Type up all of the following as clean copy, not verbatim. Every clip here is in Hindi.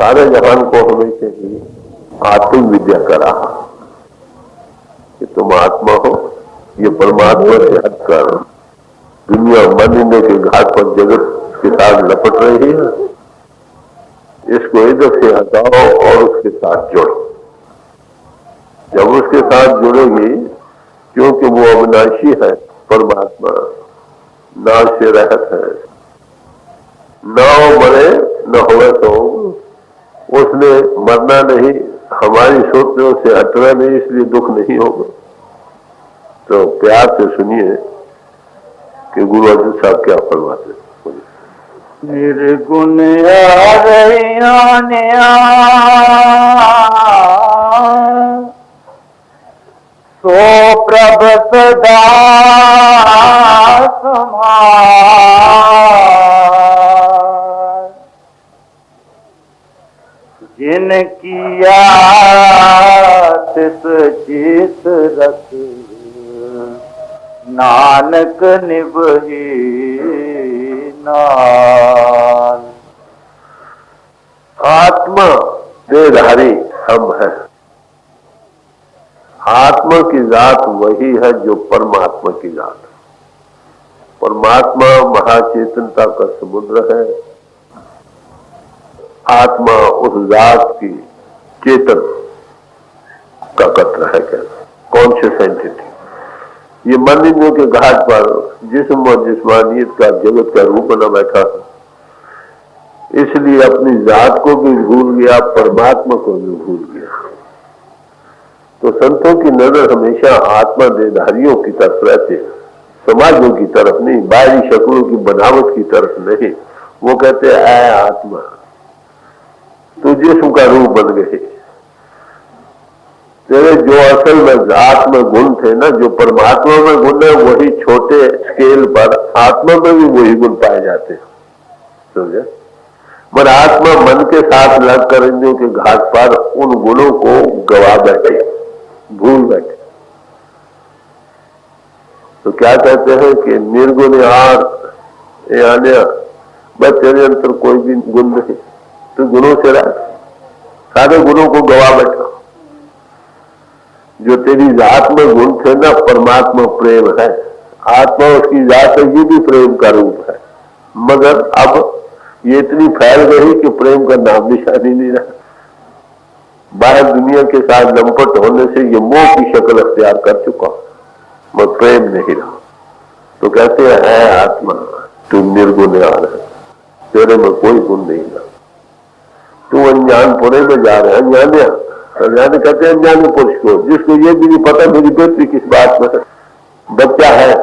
सारे जहान को हमेशा ही आत्म विद्या करा कि तुम आत्मा हो, ये परमात्मा से हटकर दुनिया बनने के घाट पर जगत के साथ लपट रही है, इसको इधर से हटाओ और उसके साथ जोड़ो। जब उसके साथ जुड़ेगी, क्योंकि वो अविनाशी है, परमात्मा नाश से रहत है, ना वो मरे न होवे तो उसने मरना नहीं, हमारी सोच में उसे हटना नहीं, इसलिए दुख नहीं होगा। तो प्यार से सुनिए कि गुरु अर्जुन साहब क्या फरमाते। निर्गुण सो प्रभ सदा जिन किया तिस चित रख नानक निभही नाल। आत्मा देहधारी हम है। आत्मा की जात वही है जो परमात्मा की जात है। परमात्मा महाचेतनता का समुद्र है। आत्मा उस जात की चेतन का कत्र है, कहते कॉन्शियस एंटिटी। ये मन इंद्रियों के घाट पर जिस्म और जिस्मानियत का जगत का रूप बना बैठा है, इसलिए अपनी जात को भी भूल गया, परमात्मा को भी भूल गया। तो संतों की नजर हमेशा आत्मा देहधारियों की तरफ रहती है, समाजों की तरफ नहीं, बाहरी शक्लों की बनावट की तरफ नहीं। वो कहते हैं ऐ आत्मा, तू जिस्म का रूप बन गए। तेरे जो असल में जात में गुण थे ना, जो परमात्मा में गुण है, वही छोटे स्केल पर आत्मा में भी वही गुण पाए जाते हैं, समझे। पर आत्मा मन के साथ लग कर इंद्रियों के घाट पर उन गुणों को गवा बैठे, भूल बैठे। तो क्या कहते हैं कि निर्गुण यानी बस तेरे अंदर कोई भी गुण नहीं, तो गुणों से रह, सारे गुणों को गवा बैठा। जो तेरी जात में गुण थे ना, परमात्मा प्रेम है, आत्मा उसकी जात है, ये भी प्रेम का रूप है। मगर अब ये इतनी फैल गई कि प्रेम का नाम निशान ही नहीं रहा। बाहर दुनिया के साथ लंपट होने से ये मोह की शक्ल अख्तियार कर चुका, मगर प्रेम नहीं रहा। तो कहते हैं है आत्मा, तुम निर्गुण है, तेरे में कोई गुण नहीं रहा, तू अनजान पुणे में जा रहे। अनजाने कहते हैं अनजाने पुरुष को, जिसको ये भी नहीं पता मेरी बेटी किस बात में है। बच्चा है,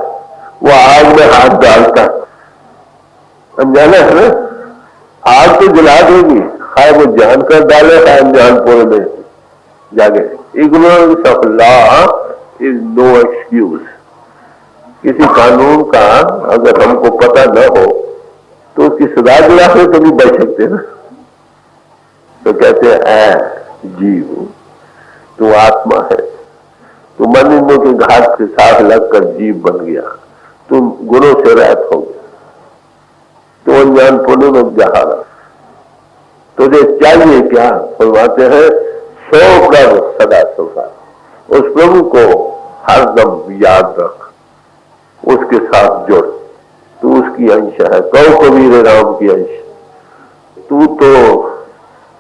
वो आग में हाथ डालता, अनजाना है ना, आग तो जला देगी, खाए वो जान कर डाले, खाए अनजान पुणे में जागे। Ignorance of law is no excuse. किसी कानून का अगर हमको पता न हो तो उसकी सजा दिलाने तो नहीं बच सकते ना। तो कहते हैं ऐ जीव, तू आत्मा है, तू मन इंद्रियों के घाट के साथ लगकर जीव बन गया, तू गुणों से रहित हो गया, तो अनजान पुण्य में जा रहा। तुझे चाहिए क्या? फरमाते हैं सो प्रभु सदा सुखा। उस प्रभु को हरदम याद रख, उसके साथ जुड़, तू उसकी अंश है। कहो कबीर राम की अंश, तू तो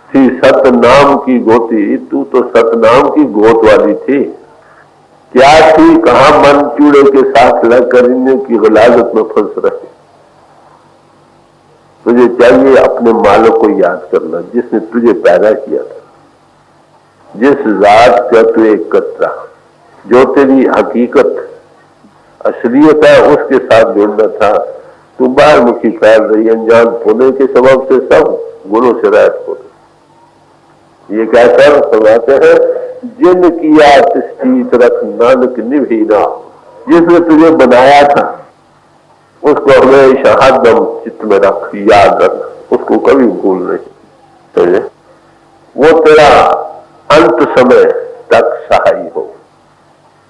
थी सतनाम की गोती, तू तो सतनाम की गोत वाली थी। क्या थी, कहां मन चूड़े के साथ लग कर इन्हें की गलाजत में फंस रहे। तुझे चाहिए अपने मालिक को याद करना, जिसने तुझे पैदा किया था, जिस जात का तू एक कतरा, जो तेरी हकीकत असलियत है, उसके साथ जुड़ना था। तू बाहर मुखी फैल रही, अनजान होने के सबब से सब गुणों से रहित हो। ये कहकर समझाते हैं जिन किया तिष्ठीत रख नानक निभही नाम। जिसने तुझे बनाया था उसको हमेशा हरदम चित्त में रख, याद रख, उसको कभी भूल नहीं। समझे, वो तेरा अंत समय तक सहाय हो।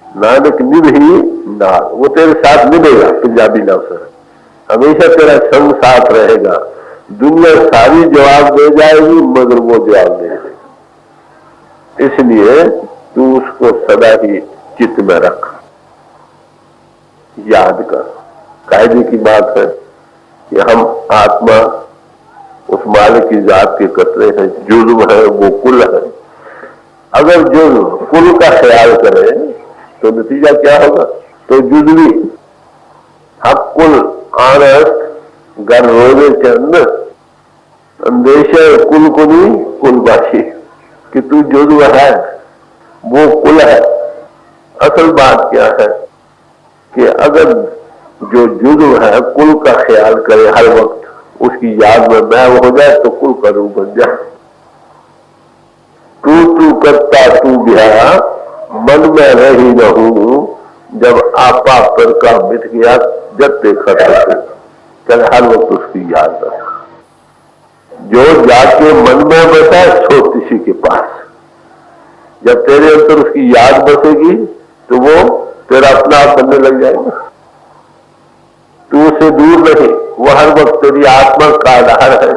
नानक निभही नाल, वो तेरे साथ निभेगा, पंजाबी लफ्ज है, हमेशा तेरा संग साथ रहेगा। दुनिया सारी जवाब दे जाएगी मगर वो जवाब नहीं देगी। इसलिए तू उसको सदा ही चित्त में रख, याद कर। कायदे की बात है कि हम आत्मा उस मालिक की जात के कतरे हैं, जुर्म है वो कुल है। अगर जुर्म कुल का ख्याल करे तो नतीजा क्या होगा? तो जुजली हक कुल आनस घर रोजे चंद अंदेशा कुल कुनी कुलबाशी कि तू जुर्म है वो कुल है। असल बात क्या है कि अगर जो जुर्म है कुल का ख्याल करे हर वक्त, उसकी याद में मैं हो जाए तो कुल का रूप बन जाए। तू करता तू बिहारा मन में रही न हूं, जब आपा पर का मिट गया जब देखा कर हर वक्त उसकी याद रख। जो जाके मन में बसा सो किसी के पास, जब तेरे अंदर उसकी याद बसेगी तो वो तेरा अपना आप बनने लग जाएगा। तू उसे दूर नहीं, वो हर वक्त तेरी आत्मा का आधार है,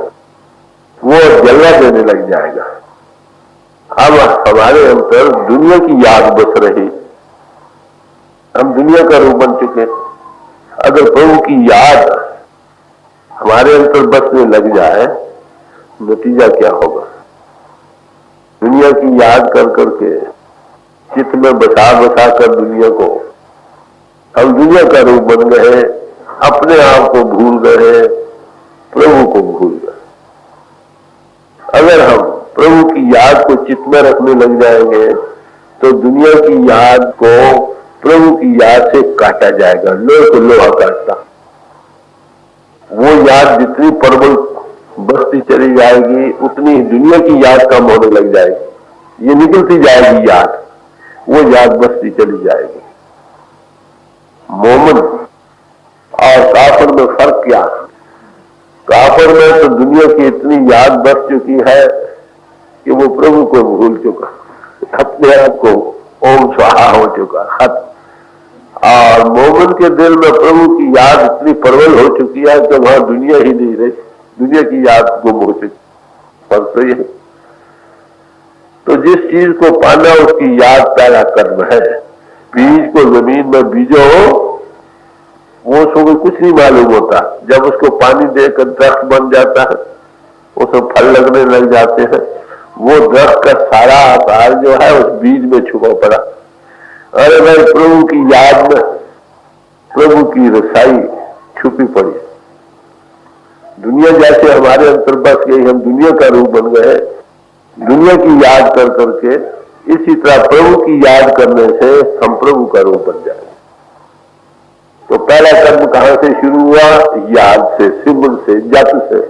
वो जलवा देने लग जाएगा। अब हमारे अंदर दुनिया की याद बस रही, हम दुनिया का रूप बन चुके। अगर प्रभु की याद हमारे अंदर बसने लग जाए, नतीजा क्या होगा? दुनिया की याद कर करके चित्त में बसा बसा कर दुनिया को हम दुनिया का रूप बन गए, अपने आप को भूल गए, प्रभु को भूल गए। अगर हम प्रभु की याद को चित्त में रखने लग जाएंगे तो दुनिया की याद को प्रभु की याद से काटा जाएगा, लोहे को लोहा काटता। वो याद जितनी प्रबल बसती चली जाएगी उतनी दुनिया की याद कम होने लग जाएगी। ये निकलती जाएगी याद, वो याद बसती चली जाएगी। मोमिन और काफिर में फर्क क्या? काफिर में तो दुनिया की इतनी याद बस चुकी है कि वो प्रभु को भूल चुका, अपने आप को ओम स्वाहा हो चुका, खत्म। और मोमिन के दिल में प्रभु की याद इतनी प्रबल हो चुकी है कि वहां दुनिया ही नहीं रही, दुनिया की याद गुम हो चुकी। फर्क तो ये, तो जिस चीज को पाना उसकी याद पैदा करना है। बीज को जमीन में बीजो, वो उसको कुछ नहीं मालूम होता, जब उसको पानी देकर दरख्त बन जाता है, उसमें फल लगने लग जाते हैं, वो दरख्त का सारा आकार जो है उस बीज में छुपा पड़ा। अरे भाई, प्रभु की याद में प्रभु की रसाई छुपी पड़ी। दुनिया जैसे हमारे अंतर बस गई, हम दुनिया का रूप बन गए, दुनिया की याद कर करके, इसी तरह प्रभु की याद करने से हम प्रभु का रूप बन जाए। तो पहला कर्म कहां से शुरू हुआ? याद से, सिमरन से, जप से।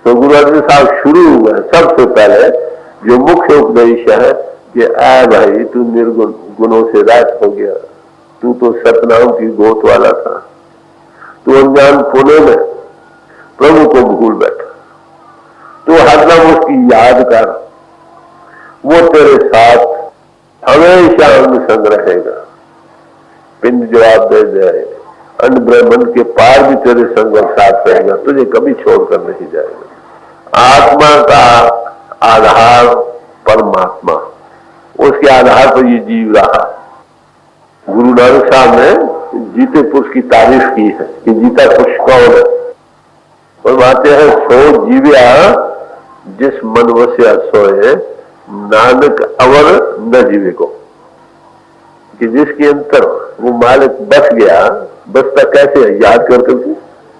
तो गुरु अर्जुन साहब शुरू हुए सबसे पहले जो मुख्य उपदेश है कि आ भाई तू निर्गुण गुणों से रहित हो गया, तू तो सतनाम की गोद वाला था, तू अनजान पुणे में प्रभु को भूल बैठा, तू हरदम उसकी याद कर, वो तेरे साथ हमेशा अंग संग रहेगा। पिंड जवाब दे जाए, अन्न ब्रह्मंड के पार भी तेरे संग और साथ रहेगा, तुझे कभी छोड़कर नहीं जाएगा। आत्मा का आधार परमात्मा, उसके आधार पर ये जीव रहा। गुरु नानक साहब ने जीते पुरुष की तारीफ की है कि जीता पुरुष कौन है। फरमाते हैं, सो जीव्या जिस मन वस्या सोए, नानक अवर न जीवे को। कि जिसके अंतर वो मालिक बस गया, बसता कैसे है? याद कर करके।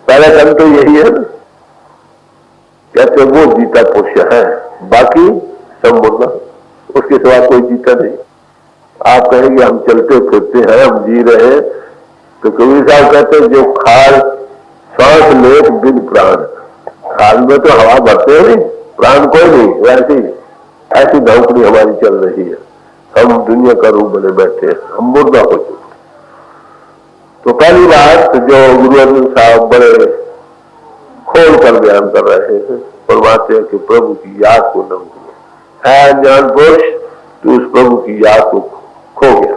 पहला कर्म तो यही है ना, कहते वो जीता पुरुष है, बाकी सब मुर्दा, उसके सिवा कोई जीता नहीं। आप कहेंगे हम चलते फिरते हैं, हम जी रहे हैं, तो कबीर साहब कहते हैं जो खाल सांस ले बिन प्राण, खाल में तो हवा भरते हैं, प्राण कोई नहीं, वैसी ऐसी धौकड़ी हमारी चल रही है। हम दुनिया का रूप बने बैठे हैं, हम मुर्दा हो चुके। तो पहली बात जो गुरु अर्जुन साहब बड़े खोल कर बयान कर रहे हैं, फरमाते हैं कि प्रभु की याद को न भूलो। है अनजान पुरुष, तो उस प्रभु की याद को खो गया,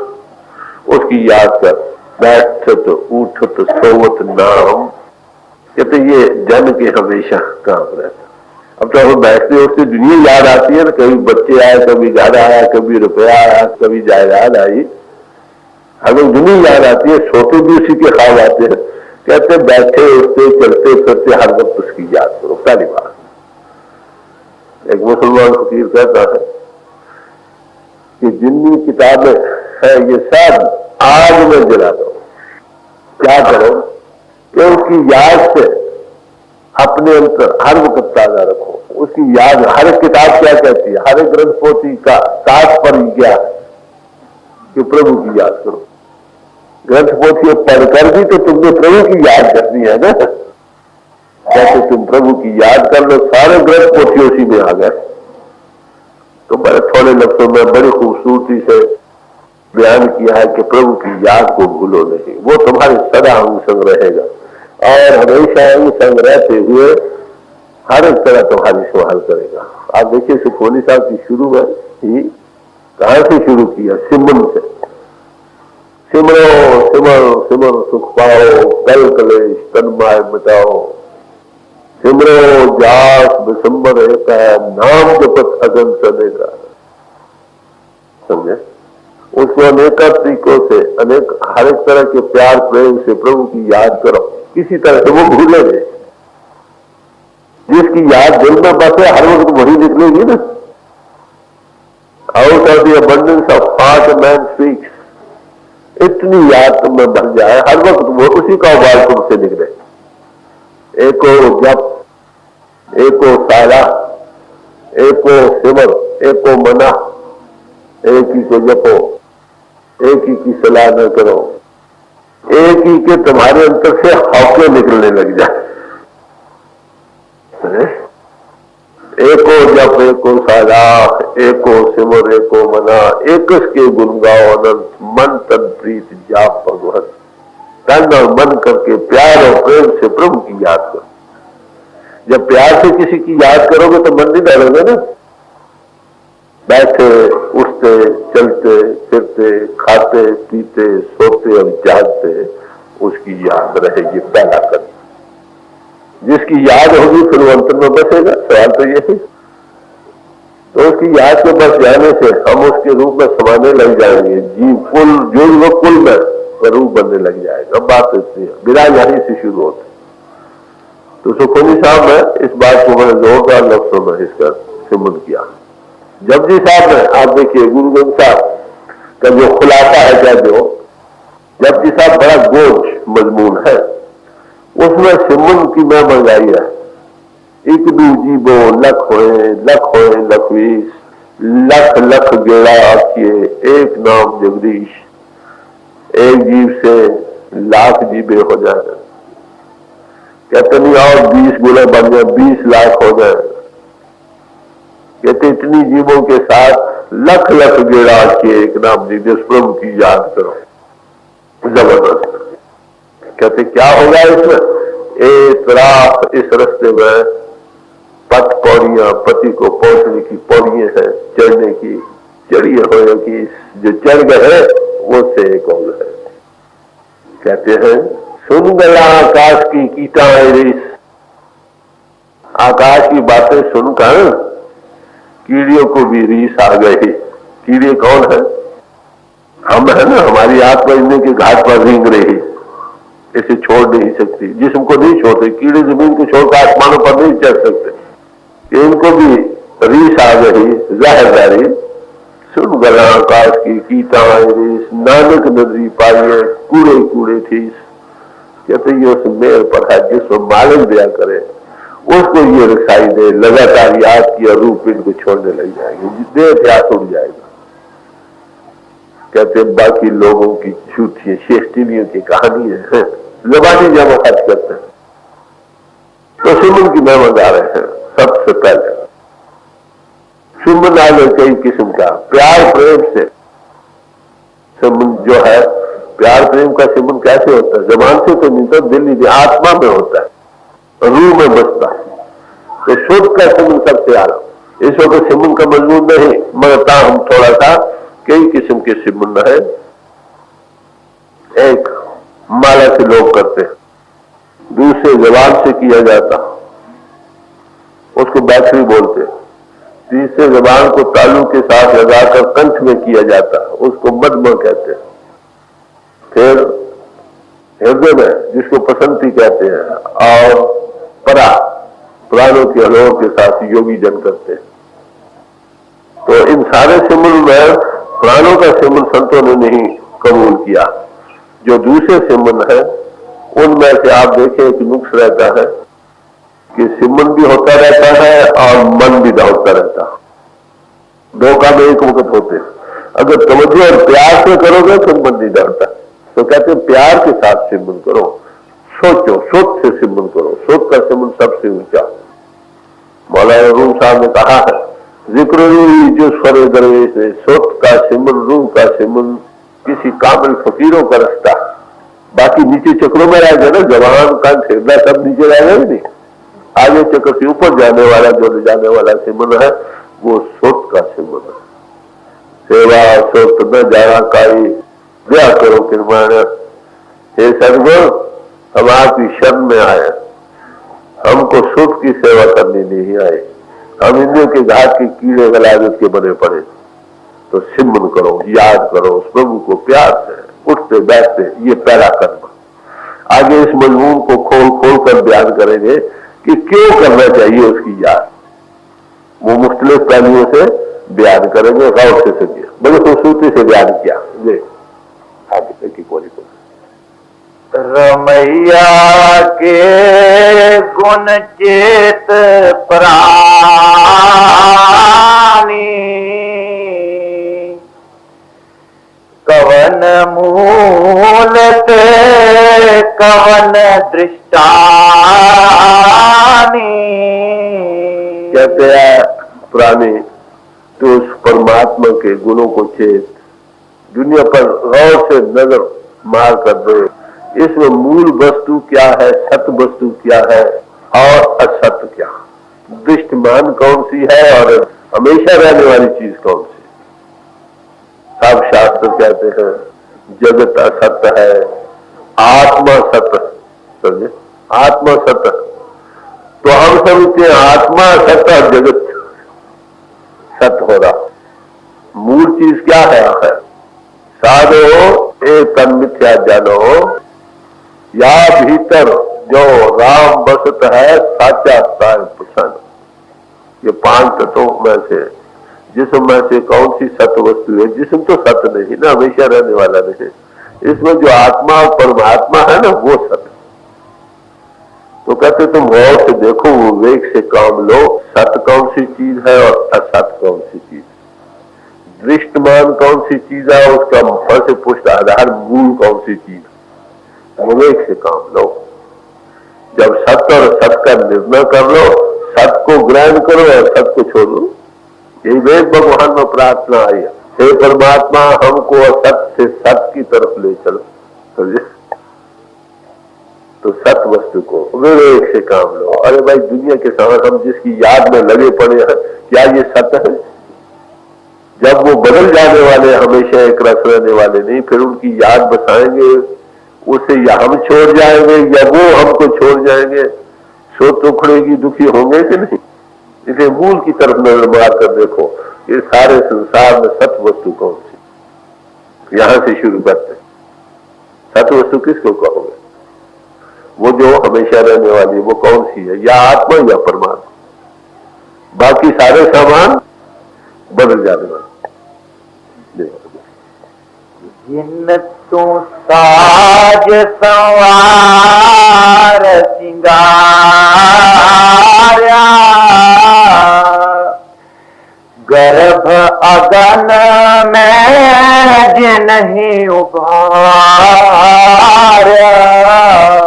उसकी याद कर। बैठत उठत सोवत नाम कहते ये जन के हमेशा काम रहता। अब तो हम बैठते उससे दुनिया याद आती है ना, कभी बच्चे आए, कभी घर आया, कभी रुपया आया, कभी जायदाद आई, हमें दुनिया याद आती है। सोते भी उसी के ख्वाब आते हैं। कहते बैठे उठते चलते फिरते हर वक्त उसकी याद करो। पहली बात, एक मुसलमान फकीर कहता है कि जितनी किताबें है ये सब आग में जला दो। क्या करो कि उसकी याद से अपने अंतर हर वक्त ताजा रखो। उसकी याद, हर एक किताब क्या कहती है, हर एक ग्रंथ पोथी का तात्पर्य क्या है कि प्रभु की याद करो। ग्रंथ पोथी पढ़कर भी तो तुमने प्रभु की याद करनी है ना। जैसे तुम प्रभु की याद कर लो, सारे ग्रंथ पोथी उसी में आ गए। तो बड़े थोड़े लफ्जों में बड़ी खूबसूरती से बयान किया है कि प्रभु की याद को भूलो नहीं, वो तुम्हारे सदा अंग संग रहेगा और हमेशा अंग संग रहते हुए हर एक तरह तुम्हारी संभाल करेगा। आप देखिए सुखोनी साहब की शुरू में ही कहां से शुरू किया, सिमरन से। सिमरो सिमर सिमर सुख पाओ, कल कलेश तन माय मिटाओ, सिमरो जास बिसंबर एक नाम जपत अगन चलेगा। समझे? उसको अनेक तरीकों से, अनेक हर एक तरह के प्यार प्रेम से प्रभु की याद करो, किसी तरह से वो भूले नहीं। जिसकी याद दिल में बसे हर वक्त वही निकलेगी ना। Out of the abundance of heart man speaks. इतनी याद तुम्हें भर जाए हर वक्त वो उसी का उबाल तुमसे निकले। एको जप, एको सारा, एको सिमर, एको मना, एक ही को जपो, एक ही की सलाह न करो, एक ही के तुम्हारे अंतर से हौके निकलने लग जाए। एको जप, एको सालाह, एको सिमर, एको मना, एकस के गुण गाओ अनंत, मन तन प्रीत जाप भगवत। तन और मन करके प्यार और प्रेम से प्रभु की याद करो। जब प्यार से किसी की याद करोगे तो मन नहीं डरोगे ना। बैठे उठते चलते फिरते खाते पीते सोते और जागते उसकी याद रहेगी। पहला कदम जिसकी याद होगी फिर वो अंतर में बसेगा। सवाल तो यही। तो उसकी याद के बस जाने से हम उसके रूप में समाने लग जाएंगे। जीव कुल जो वो कुल में रूप बनने लग जाएगा। बात इतनी है, विराज यहीं से शुरू होती। तो सुखोनी साहब ने इस बात को बड़े जोरदार लफ्जों में इसका सिमरन किया। जपजी साहब ने, आप देखिए गुरु ग्रंथ साहब का जो खुलासा है, क्या जो जपजी साहब बड़ा गोज मजमून है, उसमें सिमरन की मैं मंगाई है। एक दू जीवो लख होए लखवीस, लख लख गेड़ा आखिए एक नाम जगदीश। एक जीव से लाख जीवे हो जाए, कहते नहीं और 20 गुना बन जाए, 20 लाख हो जाए। कहते इतनी जीवों के साथ लख लख गेड़ा के एक नाम जगदीश प्रभु की याद करो। जबरदस्त। कहते क्या होगा इसमें? इस रास्ते में पथ पौड़ियां, पति को पहुंचने की पौड़ियां हैं, चढ़ने की चढ़ी हो की, जो चढ़ गए वो से एक और है। कहते हैं सुन गया आकाश की कीटा रिस। आकाश की बातें सुनकर कीड़ियों को भी रीस आ गई। कीड़े कौन है? हम है ना। हमारी आत्मा इंद्र के घाट पर रेंग रही, इसे छोड़ नहीं सकती। जिस्म को नहीं छोड़ते, कीड़े जमीन को छोड़कर आसमानों पर नहीं चढ़ सकते। इनको भी रीस आ गई, जाहिरदारी। सुन गला आकाश की कीटा रीस, नानक नजरी पाइए कूड़े कूड़े थी। कहते ये उस मेल पर है जिसको मालिक दिया करे, उसको ये रसाई दे। लगातार याद किया रूप इनको छोड़ने लग जाएंगे, देह ध्यास उड़ जाएगा। कहते बाकी लोगों की झूठी शेष्टिनियों की कहानी है, जबानी जमा खर्च करते हैं। तो सिमरन की महिमा गा रहे हैं। सबसे पहले सिमरन आगे कई किस्म का प्यार प्रेम से सिमरन जो है। प्यार प्रेम का सिमरन कैसे होता है? जबान से तो नहीं, तो दिल आत्मा में होता है, रूह में बसता है। तो शुद्ध का सिमरन सबसे आला। इस वक्त सिमरन का मजबूत नहीं, मगर हम थोड़ा सा कई किस्म के सिमरन है। एक माला से लोग करते हैं, दूसरे जबान से किया जाता, उसको बैटरी बोलते। तीसरे जबान को तालू के साथ लगाकर कंठ में किया जाता, उसको मदमा कहते हैं। फिर हृदय में, जिसको पसंती कहते हैं, और परा, प्राणों के अलोक के साथ योगी जन करते हैं। तो इन सारे सिमरन में प्राणों का सिमरन संतों ने नहीं कबूल किया। जो दूसरे सिमरन है उनमें से आप देखें एक नुक्स रहता है कि सिमरन भी होता रहता है और मन भी दौड़ता रहता है। दो काम एक वक्त होते हैं। अगर तवज्जो और प्यार से करोगे तो मन नहीं दौड़ता। तो कहते हैं प्यार के साथ सिमरन करो, सोचो, सोच से सिमरन करो। सोच का सिमरन सबसे ऊंचा। मौलाना रूम साहब ने कहा है, जिक्र जो स्वर दरवेश है, सोच का सिमरन, रूह का सिमरन किसी कामिल फकीरों का रास्ता। बाकी नीचे चक्रों में रह गए ना, जवान का हृदय सब नीचे रह गए नहीं। आगे चक्र से ऊपर जाने वाला, जो जाने वाला सिमरन है वो सोच का सिमरन है। सेवा सोच न जाना काई दया करो किरमान। हे सदगुरु, हम आपकी शरण में आए, हमको सुख की सेवा करनी नहीं आए। हम इंद्रियों के घाट के कीड़े गलादत के बने पड़े। तो सिमरन करो, याद करो उस प्रभु को प्यार से, उठते बैठते। ये पहला कदम। आगे इस मजमून को खोल खोल कर बयान करेंगे कि क्यों करना चाहिए उसकी याद। वो मुख्तलिफ पहलुओं से बयान करेंगे, गौर से सुनिए। बड़ी खूबसूरती से बयान किया। ये आगे तक की कोई रमैया के गुण चेत प्राणी, कवन मूल ते कवन दृष्टानी। कहते हैं प्राणी, तो उस परमात्मा के गुणों को चेत, दुनिया पर गौर से नजर मार कर दे। इसमें मूल वस्तु क्या है, सत्य वस्तु क्या है और असत्य क्या, दृष्टिमान कौन सी है और हमेशा रहने वाली चीज कौन सी। सब शास्त्र कहते हैं जगत असत्य है, आत्मा सत्य। समझे, आत्मा सत्य। तो हम समझते हैं आत्मा सत्य और जगत सत्य हो रहा। मूल चीज क्या है आखिर? साधो एक तन मिथ्या जानो, या भीतर जो राम बसत है साचा साय प्रसन्न। ये 5 तत्वों में से जिस्म में से कौन सी सत्य वस्तु है? जिस्म तो सत्य नहीं ना, हमेशा रहने वाला नहीं। इसमें जो आत्मा और परमात्मा है ना, वो सत्य। तो कहते तुम गौर से देखो, विवेक से काम लो, सत्य कौन सी चीज है और असत्य कौन सी चीज, दृष्टमान कौन सी चीज है, उसका फल पुष्ट आधार मूल कौन सी चीज। विवेक से काम लो। जब सत्य और सत्य का निर्णय कर लो, सत्य को ग्रहण करो और सत्य को छोड़ो। यही वेद भगवान में प्रार्थना आई है, हे परमात्मा हमको असत्य से सत्य की तरफ ले चलो। समझे? तो सत्य वस्तु को विवेक से काम लो। अरे भाई, दुनिया के साथ हम जिसकी याद में लगे पड़े हैं, क्या ये सत्य है? जब वो बदल जाने वाले, हमेशा एक रस रहने वाले नहीं, फिर उनकी याद बसाएंगे, उसे या हम छोड़ जाएंगे या वो हमको छोड़ जाएंगे। सोच उखड़ेगी, दुखी होंगे कि नहीं? इसलिए मूल की तरफ नजर मार कर देखो, ये सारे संसार में सत्य वस्तु कौन सी। यहां से शुरू करते। सत्य वस्तु किसको कहोगे? वो जो हमेशा रहने वाली, वो कौन सी है? या आत्मा या परमात्मा। बाकी सारे सामान बदल जाने वाले। जिन तू साज संवार सिंगारा, गर्भ अगन में जिन ही उभारा।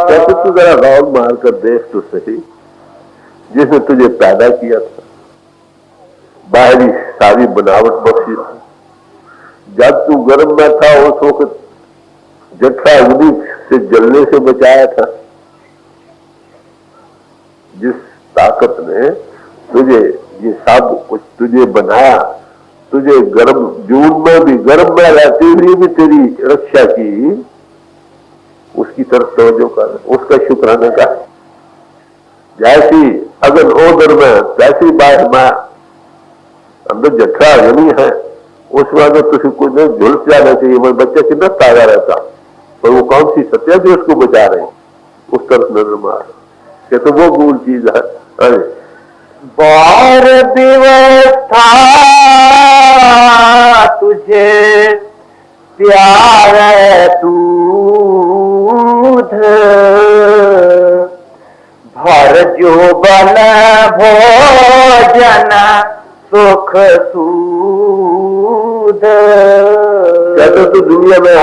कैसे तू जरा गौर मार कर देख तो सही, जिसने तुझे पैदा किया था, बाहरी सारी बनावट बख्शी थी। जब तू गर्भ में था उस वक्त जठरा अग्नि से जलने से बचाया था। जिस ताकत ने तुझे ये सब कुछ तुझे बनाया, तुझे गर्भ जून में भी, गर्भ में रहते हुए भी तेरी रक्षा की, उसकी तरफ तवज्जो कर, उसका शुक्राना कर। जैसी अगन ओदर में तैसी बात में अंदर जठरा नहीं है, उसमें अगर तुझे कुछ झुलस जाना चाहिए, मैं बच्चा कितना ताजा रहता, पर वो कौन सी सत्या जो उसको बचा रहे हैं, उस तरफ नजर मार के तो वो मूल चीज है। अरे बार व्यवस्था तुझे प्यार दूध भर जो बन भोजन सुख सूद। कहते तो दुनिया में आ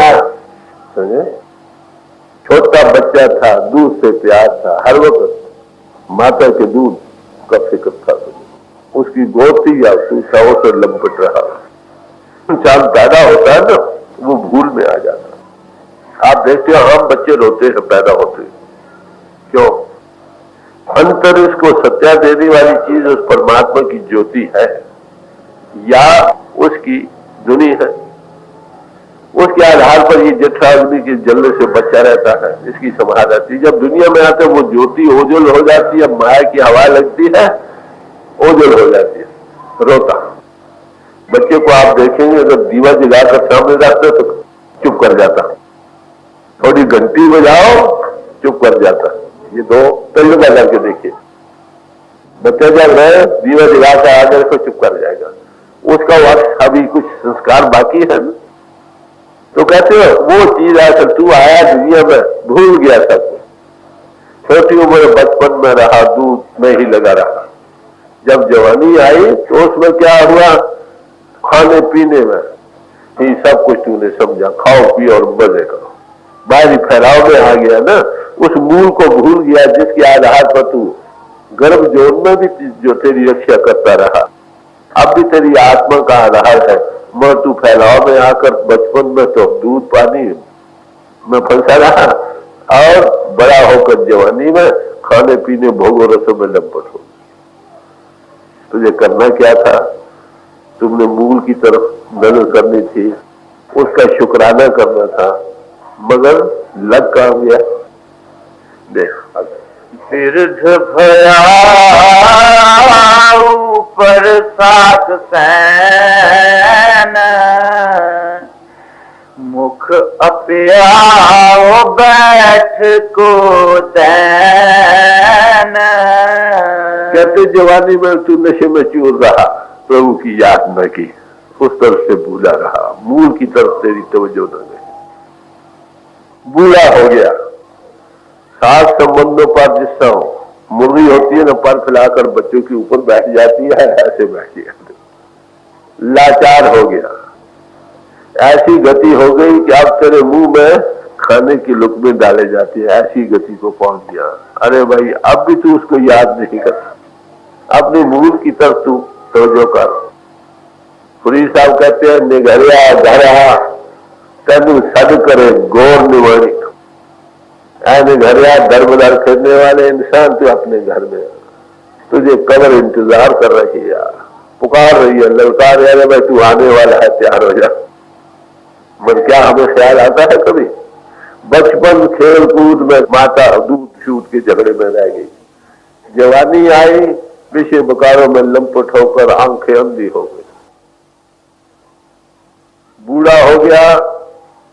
समझे, छोटा बच्चा था, दूध से प्यार था, हर वक्त माता के दूध का फिक्र था, उसकी गोद थी या सूखा हो तो लंपट रहा। इंसान पैदा होता है ना, वो भूल में आ जाता है। आप देखते हो हम बच्चे रोते हैं पैदा होते, क्यों? अंतर इसको सत्या देने वाली चीज उस परमात्मा की ज्योति है या उसकी धुनी है, उसके आधार पर ये जठराग्नि के जलने से बचा रहता है, इसकी संभाल रहती है। जब दुनिया में आते वो ज्योति ओझल हो जाती है, माया की हवा लगती है, ओझल हो जाती है, रोता। बच्चे को आप देखेंगे अगर दीवा जलाकर सामने रखते तो चुप कर जाता, थोड़ी घंटी बजाओ चुप कर जाता। ये दो तजुर्बा करके देखिए, बच्चा जब रहे दीवा जलाकर आकर तो चुप कर जाएगा, उसका वक्त अभी कुछ संस्कार बाकी है ना, तो कहते हो वो चीज है, तू आया दुनिया में भूल गया सब कुछ। छोटी उम्र बचपन में रहा, दूध में ही लगा रहा, जब जवानी आई तो उसमें क्या हुआ, खाने पीने में ही सब कुछ तूने समझा, खाओ पियो और मजे करो, बाहरी फैलाव में आ गया ना, उस मूल को भूल गया जिसके आधार पर तू गर्भ जोन में भी जो तेरी रक्षा करता रहा, अब भी तेरी आत्मा का आधार है, मगर तू फैलाव में आकर बचपन में तो दूध पानी में फंसा रहा और बड़ा होकर जवानी में खाने पीने भोगों रसों में लंपट हो। तुझे करना क्या था, तुमने मूल की तरफ नजर करनी थी, उसका शुक्राना करना था, मगर लग काम गया। देख बिरध भया ऊपर सात सैन, मुख अप्याओ बैठ को दैन। कहते जवानी में तू नशे में चूर रहा, प्रभु की याद न की, उस तरफ से भूला रहा, मूल की तरफ तेरी तवज्जो न गई, बूढ़ा हो गया। सात संबंधों पर जिस तरह मुर्गी होती है ना, पर फैलाकर बच्चों के ऊपर बैठ जाती है, ऐसे बैठ गया, लाचार हो गया, ऐसी गति हो गई कि अब तेरे मुंह में खाने की लुकमे डाले जाती है, ऐसी गति को पहुंच गया। अरे भाई अब भी तू उसको याद नहीं करता, अपने मूल की तरफ तू तवज्जो कर। फरीद साहब कहते हैं निगरिया घरा तेन सद करे गौर निवाणी, ऐने घरिया दर बदर फिरने वाले इंसान तू अपने घर में, तुझे कब्र इंतजार कर रही है, पुकार रही है, ललकार रही है, भाई तू आने वाला है, तैयार हो जा। मगर क्या हमें ख्याल आता है कभी? बचपन खेल कूद में माता दूध छूट के झगड़े में रह गई, जवानी आई विषय बकारों में लंपट होकर आंखें अंधी हो गई, बूढ़ा हो गया,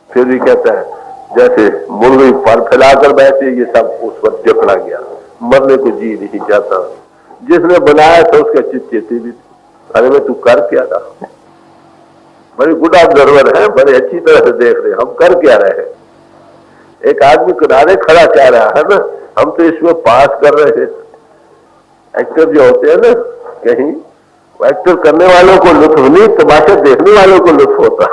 फिर भी कहता है जैसे मुर्गी पर फैलाकर बैठे, ये सब उस वक्त जकड़ा गया, मरने को जी नहीं चाहता। जिसने बनाया था उसका चित चेती भी थी, अरे मैं तू कर क्या रहा, बड़ी गुड ऑब्जर्वर है, बड़े अच्छी तरह से देख रहे, हम कर क्या रहे हैं। एक आदमी किनारे खड़ा क्या रहा है ना, हम तो इसमें पास कर रहे हैं। एक्टर जो होते हैं ना कहीं, एक्टर करने वालों को लुत्फ नहीं, तमाशा देखने वालों को लुत्फ होता,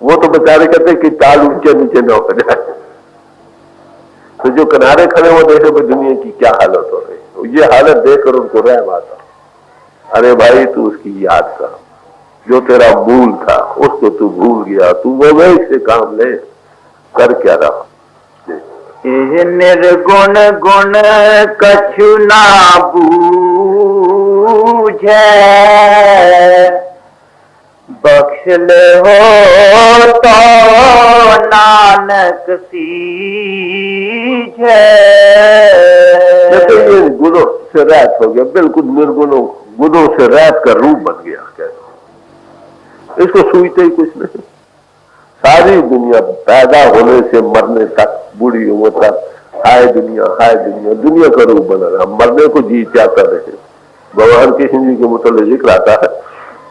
वो तो बेचारे कहते कि ताल ऊंचे नीचे न हो जाए। तो जो किनारे खड़े वो देखे भाई दुनिया की क्या हालत हो रही, ये हालत देखकर उनको रहम आता, अरे भाई तू उसकी याद कर, जो तेरा मूल था उसको तू भूल गया, तू वो वही से काम ले, कर क्या रहा। निर्गुण गुण कछु ना बूझे, बख्श ले हो तो नानक सीझे। ये गुणों से रहित हो गया, बिल्कुल निर्गुणों गुणों से रहित का रूप बन गया। क्या इसको सूझते ही कुछ नहीं। सारी दुनिया पैदा होने से मरने तक, बूढ़ी उम्र तक हाय दुनिया हाय दुनिया, दुनिया का रूप बना रहा, मरने को जी चाहता रहे। भगवान कृष्ण जी के मुतल्लिक जिक्र आता है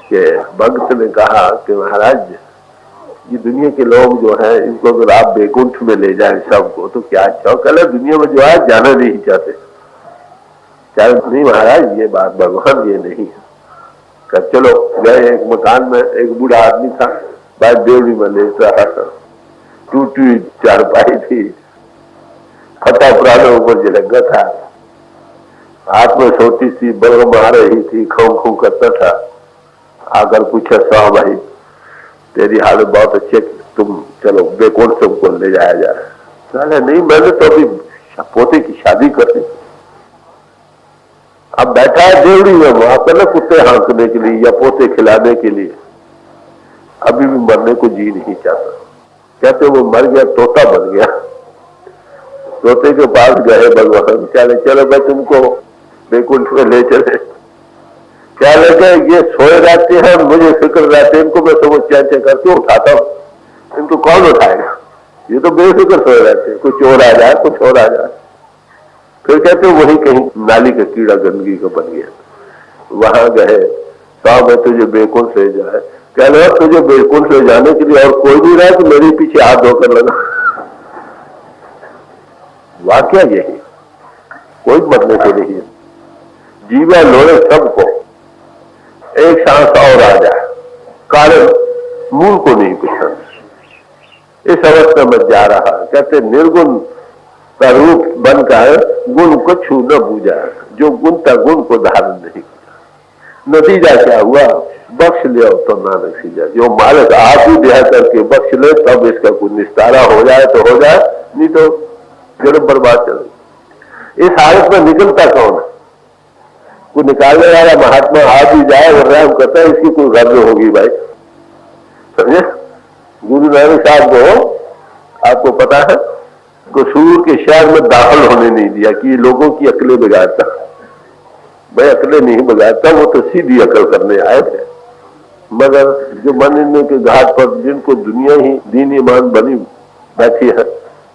कि भक्त ने कहा कि महाराज ये दुनिया के लोग जो है इनको अगर आप बैकुंठ में ले जाएं सबको तो क्या अच्छा हो। कल दुनिया में जो है जाना नहीं चाहते। क्या नहीं महाराज, ये बात भगवान ये नहीं है। कर चलो गए, एक मकान में एक बूढ़ा आदमी था, बात देवड़ी में ले रहा था, टूटी चारपाई थी, फटा पुराना ऊपर झलका था, हाथ में छोटी सी बलगम आ रही थी, खो खो करता था। आकर पूछा साहब भाई तेरी हालत बहुत अच्छी, तुम चलो बैकुंठ तुमको ले जाया जाए। चले नहीं, मैंने तो अभी पोते की शादी कर दी, अब बैठा है देवड़ी में, वहां पर ना कुत्ते हाँकने के लिए या पोते खिलाने के लिए, अभी भी मरने को जी नहीं चाहता। कहते वो मर गया, तोता बन गया। तोते के पास गए भगवान, चले चलो भाई तुमको बैकुंठ में ले चले। क्या लगे ये सोए रहते हैं, मुझे फिक्र रहते हैं, इनको मैं सब चैन करके उठाता हूँ, इनको कौन उठाएगा, ये तो बेफिक्र सोए रहते हैं, कुछ चोर आ जाए कुछ और आ जाए। फिर कहते वही कहीं नाली का कीड़ा गंदगी का बन गया, वहां गए, साहब मैं तुझे बैकुंठ ले जाए। कह रहे तुझे बैकुंठ ले जाने के लिए और कोई नहीं रहा तो मेरे पीछे हाथ धोकर लगा। वाक्य यही, कोई मरने को नहीं है, जीवा लोड़े सबको, एक सांस और आ जाए, कारण मूल को नहीं पहचान। इस अवस्था में जा रहा, कहते निर्गुण का रूप बनकर गुण को छू न बूझा, जो गुण था गुण को धारण नहीं किया। नतीजा क्या हुआ, बख्श लिया तो नानक सीजा, जो मालिक आप ही दया करके बख्श ले तब इसका कुछ निस्तारा हो जाए तो हो जाए, नहीं तो जन्म बर्बाद चले। इस हालत में निकलता कौन है, को निकालने वाला महात्मा आ भी जाए और रहम करता है, इसकी कोई गर्ज होगी भाई, समझे। गुरु नानक साहब को आपको पता है कसूर के शहर में दाखिल होने नहीं दिया कि ये लोगों की अकलें बिगाड़ता। भाई अकलें नहीं बिगाड़ता, वो तो सीधी अकल करने आए थे। मगर जो बनने के घाट पर जिनको दुनिया ही दीन ईमान बनी बैठी है,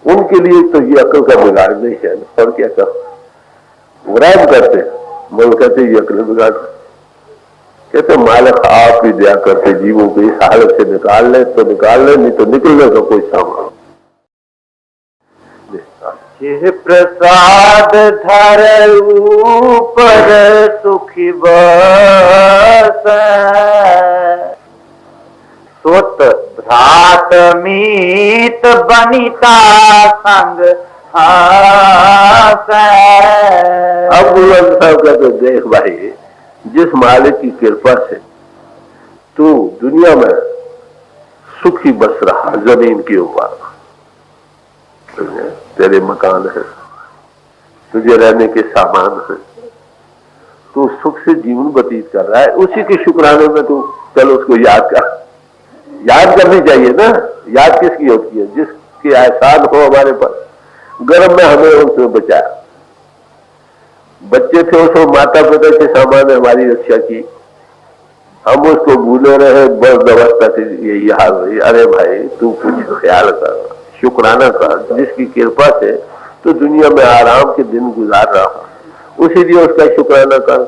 उनके लिए तो ये अकल का बिगाड़ नहीं है। और क्या कर ग्राम करते मन कहते ये अकल बिगाड़, कहते मालिक आप ही दया करते जीवों को इस हालत से निकाल ले तो निकाल ले, नहीं तो निकलने का कोई सामान। जिह प्रसाद धर ऊपर सुखी बस, सुत भ्रात मीत बनिता संग हास। अब बुलंद साहब कहते देख भाई, जिस मालिक की कृपा से तू दुनिया में सुखी बस रहा, जमीन के ऊपर तेरे मकान है, तुझे रहने के सामान है, तू सुख से जीवन व्यतीत कर रहा है, उसी के शुक्राने में तू चलो उसको याद कर। याद करनी चाहिए ना, याद किसकी होती है, जिसके एहसान हो हमारे पर। गर्म में हमें उनसे बचाया, बच्चे थे उसको माता पिता के सामान हमारी रक्षा की, हम उसको भूले रहे, बस अवस्था से यही हाल हुई। अरे भाई तू कुछ ख्याल कर, शुक्राना कर, जिसकी कृपा से तो दुनिया में आराम के दिन गुजार रहा, उसी लिए उसका शुक्राना कर।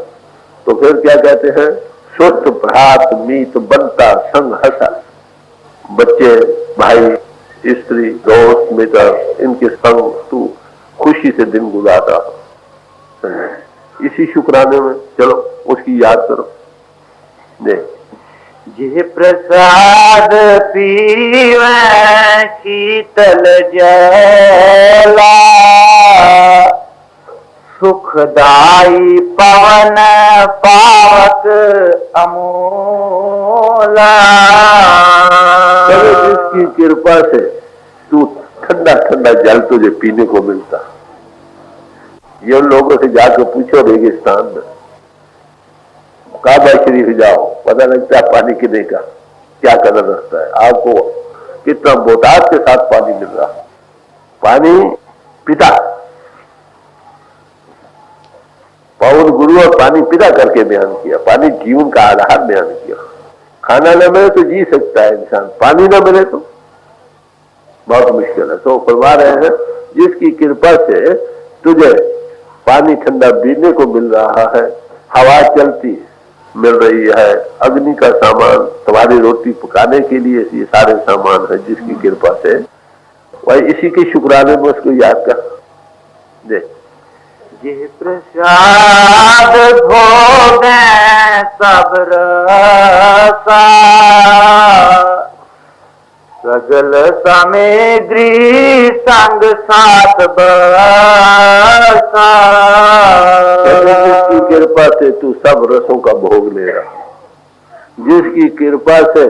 तो फिर क्या कहते हैं, सुत भ्रात मीत बनता संग हंसा, बच्चे भाई स्त्री दोस्त मित्र इनके संग तू खुशी से दिन गुजार रहा, इसी शुक्राने में चलो उसकी याद करो। देख जिह प्रसाद पीवे शीतल जला, सुखदाई पवन पावक अमोला। जिसकी कृपा से तू ठंडा ठंडा जल तुझे पीने को मिलता। ये उन लोगों से जाकर पूछो रेगिस्तान में, काबा शरीफ जाओ, पता लगता है पानी कितने का क्या कदर रखता है, आपको कितना बोटास के साथ पानी मिल रहा, पानी पिता, पवन गुरु और पानी पिता करके बयान किया। पानी जीवन का आधार बयान किया। खाना न मिले तो जी सकता है इंसान, पानी न मिले तो बहुत मुश्किल है। तो फरमा रहे हैं जिसकी कृपा से तुझे पानी ठंडा पीने को मिल रहा है, हवा चलती मिल रही है, अग्नि का सामान, तुम्हारी रोटी पकाने के लिए ये सारे सामान है जिसकी कृपा से, वही इसी के शुक्राने में उसको याद कर दे। जिह प्रसाद भोग सब रसा, सगल सामग्री संग साथ बसा। जिसकी कृपा से तू सब रसों का भोग ले रहा, जिसकी कृपा से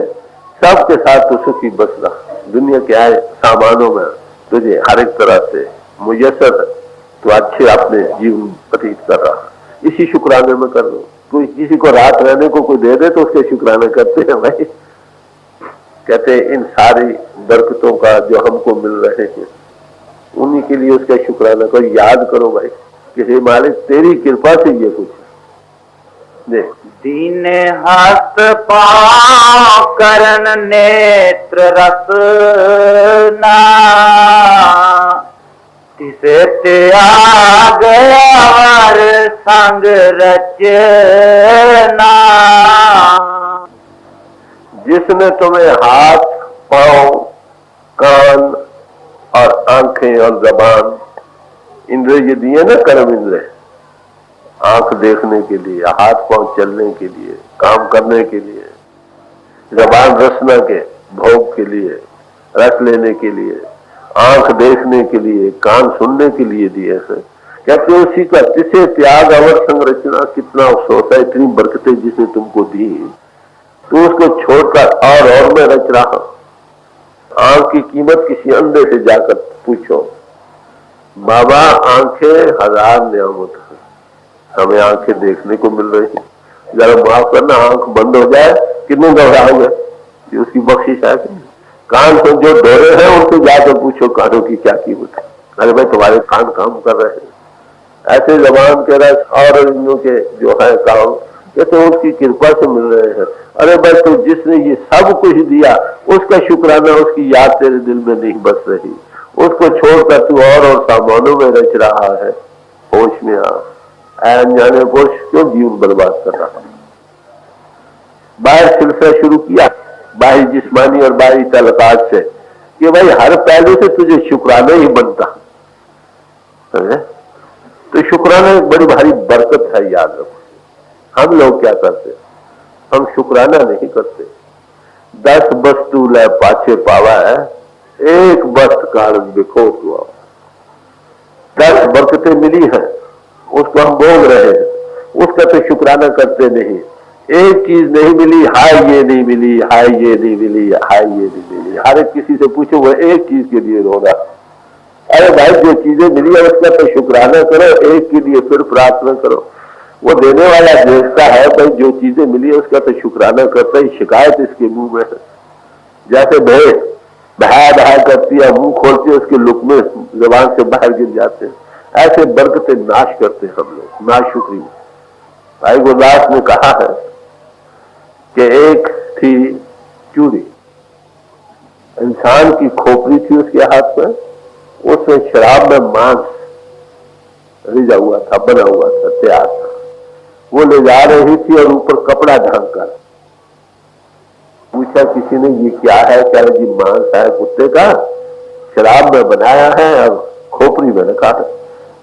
सबके साथ तू सुखी बस रहा, दुनिया के आए सामानों में तुझे हर एक तरह से मुयस्सर तो अच्छे अपने जीवन व्यतीत कर रहा, इसी शुक्राने में कर लो। कोई किसी को रात रहने को कोई दे दे तो उसके शुक्राने करते हैं भाई। कहते हैं इन सारी बरकतों का जो हमको मिल रहे हैं उन्हीं के लिए उसका शुक्राना करो, याद करो भाई कि हे मालिक तेरी कृपा से ये कुछ दे। दीन हस्त पाँव करण नेत्र रसना, तिसे त्याग और संग रचना। जिसने तुम्हें हाथ, पांव, कान और आंखें और जबान इंद्रिय दिए ना, कर्म इंद्रिय, आंख देखने के लिए, हाथ पांव चलने के लिए, काम करने के लिए, जबान रसना के भोग के लिए, रस लेने के लिए, आंख देखने के लिए, कान सुनने के लिए दिए हैं। कहते हैं उसी का तिसे त्याग अवर संरचना, कितना अफसोस है इतनी बरकतें जिसने तुमको दी तो उसको छोड़कर और में रच रहा। आंख की कीमत किसी अंधे से जाकर पूछो। बाबा आंखें हजार नियामत है, हमें आंखें देखने को मिल रही है, जरा माफ करना आंख बंद हो जाए कितने घबराओगे, ये उसकी बख्शिश है। कान तो जो डोरे हैं उनसे जाकर पूछो कानों की क्या कीमत है, अरे भाई तुम्हारे कान काम कर रहे हैं। ऐसे जबान के रस और इंद्रियों के जो है काम, ये तो उसकी कृपा से मिल रहे हैं। अरे भाई तो जिसने ये सब कुछ दिया उसका शुक्राना, उसकी याद तेरे दिल में नहीं बस रही, उसको छोड़कर तू और सामानों में रच रहा है। होश में आ, अनजाने होश क्यों जीवन बर्बाद कर रहा है। बाहर सिलसिला शुरू किया बाहरी जिस्मानी और बाहरी तलकात से कि भाई हर पहलू से तुझे शुक्राना ही बनता है। तो शुक्राना एक बड़ी भारी बरकत है, याद रखो। हम लोग क्या करते, हम शुक्राना नहीं करते। 10 वस्तु ले पाछे पावा है, एक वस्त कारण देखो हुआ। 10 बरकतें मिली हैं उसको हम भोग रहे हैं, उसका तो शुक्राना करते नहीं। एक चीज नहीं मिली, हाय ये नहीं मिली, हाय ये नहीं मिली, हाय ये नहीं मिली। हर एक किसी से पूछो वो एक चीज के लिए रो रहा। अरे भाई जो चीजें मिली है उसका तो शुक्राना करो, एक के लिए फिर प्रार्थना करो। वो देने वाला देखता है भाई, जो चीजें मिली है उसका तो शुक्राना करता ही, शिकायत इसके मुंह में है। जैसे भेड़ बहा बहा करती है, मुंह खोलती है, उसके लुक में जबान से बाहर गिर जाते हैं। ऐसे बरकतें नाश करते हम लोग, नाशुक्री। भाई गुरदास ने कहा है कि एक थी चूड़ी, इंसान की खोपड़ी थी उसके हाथ में, उसमें शराब में मांस रिजा हुआ था, बना हुआ था, तैयार था। वो ले जा रही थी और ऊपर कपड़ा ढांक कर पूछा किसी ने ये क्या है, क्या जी मांस है कुत्ते का, शराब में बनाया है और खोपड़ी में रखा है।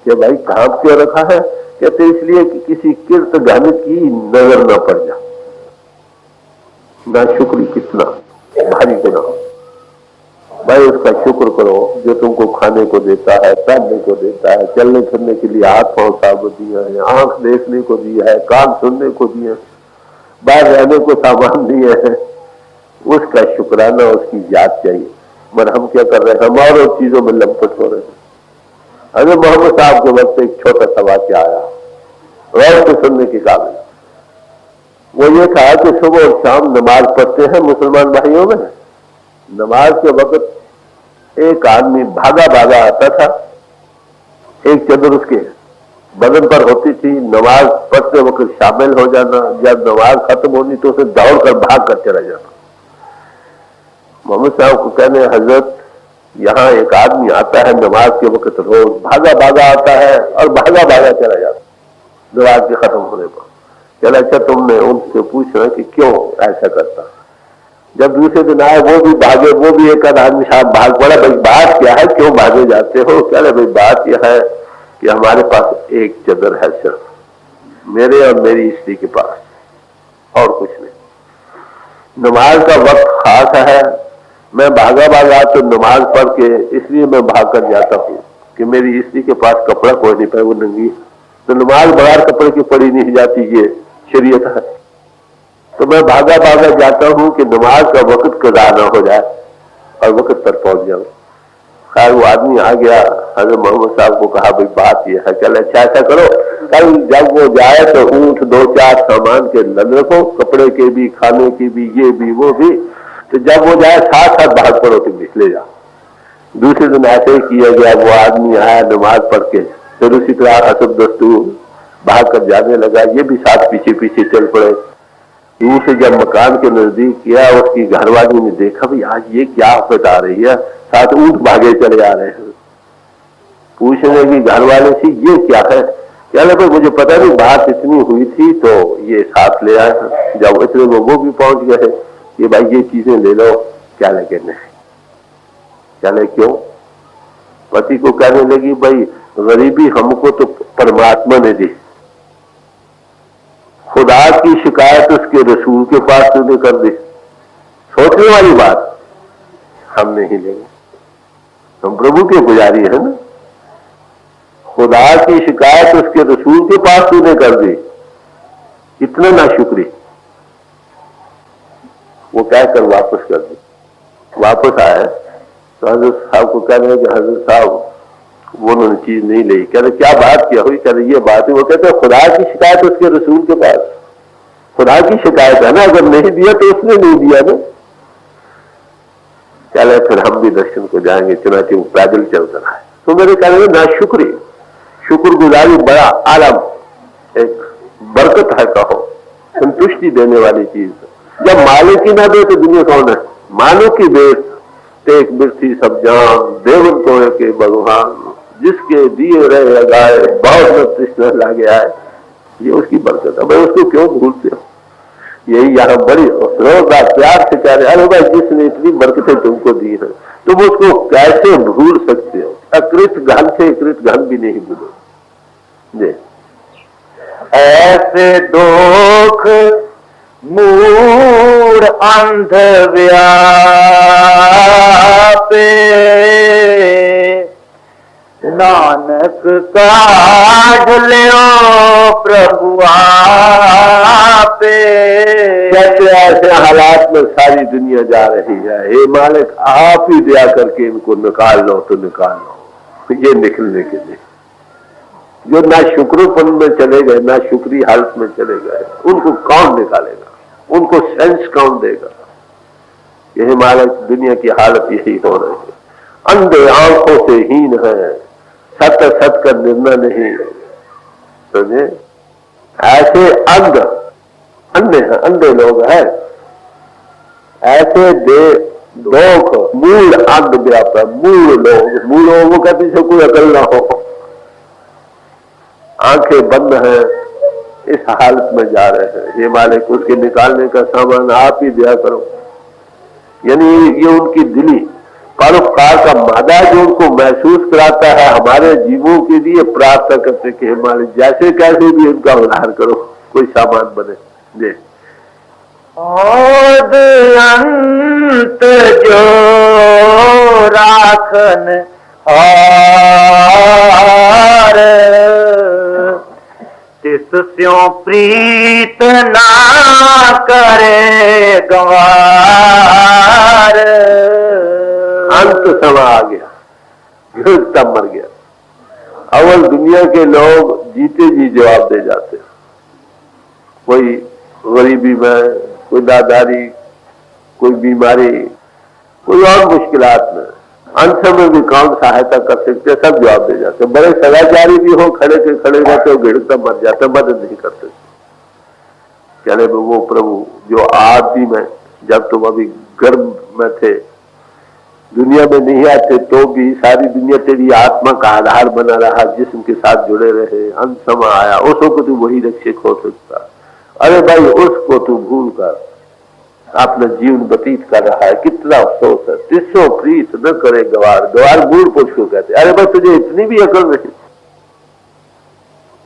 कि भाई कहां क्यों रखा है? कहते इसलिए कि किसी किर्त घन की नजर न पड़ जाए। ना शुक्र कितना भारी गुनाह। भाई उसका शुक्र करो जो तुमको खाने को देता है, पहनने को देता है, चलने फिरने के लिए हाथ पांव साबुत दिया है, आंख देखने को दिया है, कान सुनने को दिया है, बाहर रहने को सामान दिए है। उसका शुक्राना, उसकी याद चाहिए। मगर हम क्या कर रहे हैं, हम और चीजों में लंपट हो रहे हैं। अगर मोहम्मद साहब के वक्त एक छोटा सा वाक्य आया गौर से सुनने के काबिल। वो ये था कि सुबह और शाम नमाज पढ़ते हैं मुसलमान भाइयों में। नमाज के वक्त एक आदमी भागा भागा आता था, एक चदर उसके बदन पर होती थी, नमाज पढ़ते वक्त शामिल हो जाना, जब नमाज खत्म होनी तो उसे दौड़ कर भाग कर चला जाना। मोहम्मद साहब को कहने, हजरत यहाँ एक आदमी आता है नमाज के वक्त, रोज भागा भागा आता है और भागा भागा चला जाता नमाज के खत्म होने पर। चला, अच्छा तुमने उनसे पूछना कि क्यों ऐसा करता। जब दूसरे दिन आए वो भी भागे, वो भी एक आदमी साहब भाग पड़ा। भाई बात क्या है, क्यों भागे जाते हो? कह रहे भाई बात यह है कि हमारे पास एक चदर है सिर्फ, मेरे और मेरी स्त्री के पास, और कुछ नहीं। नमाज का वक्त खास है, मैं भागा भागा तो नमाज पढ़ के इसलिए मैं भाग कर जाता हूँ कि मेरी स्त्री के पास कपड़ा कोई नहीं पाए, वो नंगी, तो नमाज बगैर कपड़े की पढ़ी नहीं जाती, ये शरीयत है। तो मैं भागा भागा जाता हूँ कि नमाज का वक्त कज़ा ना हो जाए और वक्त पर पहुंच जाऊं। खैर वो आदमी आ गया, हजरत मोहम्मद साहब को कहा भाई बात यह है। चल अच्छा ऐसा करो, कल जब वो जाए तो ऊँट 2-4 सामान के लद रखो, कपड़े के भी, खाने की भी, ये भी वो भी, तो जब वो जाए साथ साथ भाग पड़ो, तुम निकले जाओ। दूसरे दिन ऐसे ही किया गया। वो आदमी आया नमाज पढ़ के, फिर उसी तरह हसब दस्तूर भाग कर जाने लगा, ये भी साथ पीछे पीछे चल पड़े। से जब मकान के नजदीक किया, उसकी घरवाली ने देखा भाई आज ये क्या आफत आ रही है, साथ ऊँट भागे चले आ रहे हैं। पूछने की घरवाले से ये क्या है? क्या भाई मुझे पता नहीं, बात इतनी हुई थी तो ये साथ ले आए। जब इतने वो भी पहुंच गए कि भाई ये चीजें ले लो। क्या लगे नहीं, चले क्यों? पति को कहने लगी भाई गरीबी हमको तो परमात्मा ने दी, खुदा की शिकायत उसके रसूल के पास तूने कर दी। सोचने वाली बात, हम नहीं लेंगे, हम प्रभु के पुजारी है ना। खुदा की शिकायत उसके रसूल के पास तूने कर दी, इतना ना शुक्री। वो कहकर वापस कर दी। वापस आए तो हजरत साहब को कह रहे कि हजरत साहब वो उन्होंने चीज नहीं ली। कह रहे क्या बात क्या हुई? कह रहे ये बात है। वो कहते खुदा की शिकायत उसके रसूल के पास, खुदा की शिकायत है ना, अगर नहीं दिया तो उसने नहीं दिया ना। चले फिर हम भी दर्शन को जाएंगे, चुनाचे वो पैदल चल रहा है। तो मेरे कहने में ना शुक्री, शुक्रगुजारी बड़ा आलम एक बरकत है, कहो संतुष्टि देने वाली चीज। जब मालिक ही ना दे तो दुनिया कौन है? मानो की बेस एक बिरथी सब जान देवन को के भगवान, जिसके दिए रहे लगाए बहुत न तृष्णा लागे आए। ये उसकी बरकत है, भाई उसको क्यों भूलते हो? यही यहाँ बड़ी श्रद्धा प्यार से कह रहे, अरे भाई जिसने इतनी बरकतें तुमको दी है तुम उसको कैसे भूल सकते हो? अकृत घन से कृत घन भी नहीं भूलो। ऐसे दुख मूड अंध व्यापे, नानक काढ़ लो प्रभु आपे। कैसे ऐसे हालात में सारी दुनिया जा रही है, हे मालिक आप ही दया करके इनको निकाल लो तो निकाल लो। ये निकलने के लिए जो ना शुक्रुपन में चले गए, ना शुक्री हालत में चले गए, उनको कौन निकालेगा? उनको सेंस कौन देगा? यही मालिक दुनिया की हालत यही हो रही है। अंधे आंखों से हीन है, सत्य सत्य का निर्णय नहीं। समझे? ऐसे अंध अंधे हैं, अंधे लोग हैं, ऐसे दोख मूल अंध व्याप है। मूल लोग, वो कहते से कोई अकल ना हो, आंखें बंद हैं, इस हालत में जा रहे हैं। ये मालिक उसके निकालने का सामान आप ही दिया करो। यानी ये उनकी दिली परोपकार का मादा जो उनको महसूस कराता है, हमारे जीवों के लिए प्रार्थना करते कि हे मालिक जैसे कैसे भी उनका उद्धार करो, कोई सामान बने दे। और अंत जो राखन हार, तिसस्यों प्रीत ना करे गवार। अंत समय आ गया, गृहस्थ मर गया। अवल दुनिया के लोग जीते जी जवाब दे जाते हैं, कोई गरीबी में, कोई दादारी, कोई बीमारी, कोई और मुश्किलात में, अंत में भी कौन सहायता कर सकते, सब जवाब दे जाते। बड़े सदाचारी भी हो, खड़े के खड़े रहते हो, गिरता मर जाते, मदद नहीं करते। चले वो प्रभु जो आदि में, जब तुम अभी गर्भ में थे, दुनिया में नहीं आते, तो भी सारी दुनिया तेरी आत्मा का आधार बना रहा, जिस्म के साथ जुड़े रहे, अंत समय आया, उसको तू वही रक्षक हो सकता। अरे भाई, उसको तू भूल कर अपना जीवन व्यतीत कर रहा है, कितना अफसोस है। तिस्सो प्रीत न करे गवार, गवार बूढ़ पुरुष को कहते। अरे भाई, तुझे इतनी भी अकल नहीं,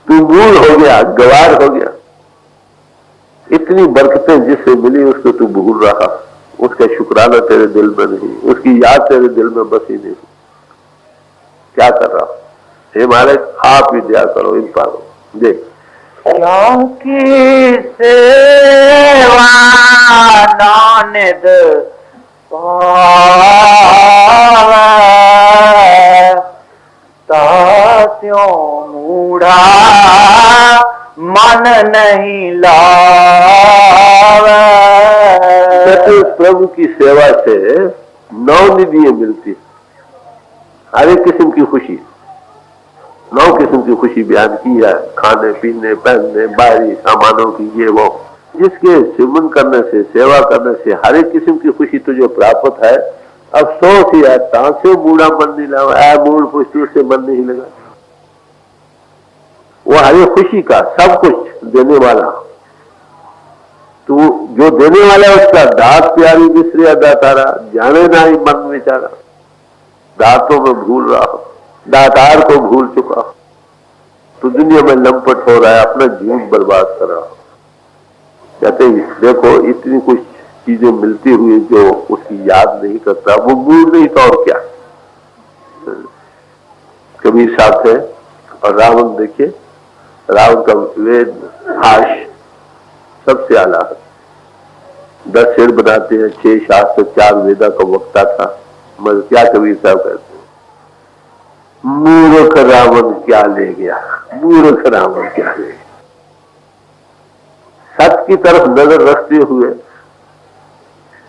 तू बूढ़ हो गया, गवार हो गया। इतनी बरकतें जिससे मिली उसको तू भूल रहा, उसका शुक्राना तेरे दिल में नहीं, उसकी याद तेरे दिल में बसी नहीं। क्या कर रहा? हे मालिक, आप ही दया करो इन पारों। देख क्योंकि सेवा नानद पावै, तास्यों मूढ़ा मन नहीं लावै। उस प्रभु की सेवा से 9 निधियां मिलती, हर एक किस्म की खुशी, 9 किस्म की खुशी बयान की है। खाने पीने, पहनने, बाहरी सामानों की, ये वो, जिसके सिमरन करने से, सेवा करने से हर एक किस्म की खुशी तुझे प्राप्त है। अफसोस ही है, तासे बूढ़ा मन नहीं लगा, मूल पुष्टि से मन नहीं लगा। वो हर एक खुशी का, सब कुछ देने वाला, तू जो देने वाला है उसका दात प्यारी बिसरे दातारा, जाने ना ही मन विचारा। दांतों में भूल रहा, दातार को भूल चुका, तो दुनिया में लंपट हो रहा है, अपना जीवन बर्बाद कर रहा। कहते देखो, इतनी कुछ चीजें मिलती हुई जो उसकी याद नहीं करता, वो मूड नहीं तो और क्या। कबीर साहब थे और रावण, देखिए रावण का वेद हाश सबसे आला है। 10 शेर बनाते हैं, 6 शास्त्र, 4 वेदा का वक्ता था। मगर क्या कबीर साहब कहते हैं, मूर्ख रावण क्या ले गया, मूर्ख रावण क्या ले गया। सत्य की तरफ नजर रखते हुए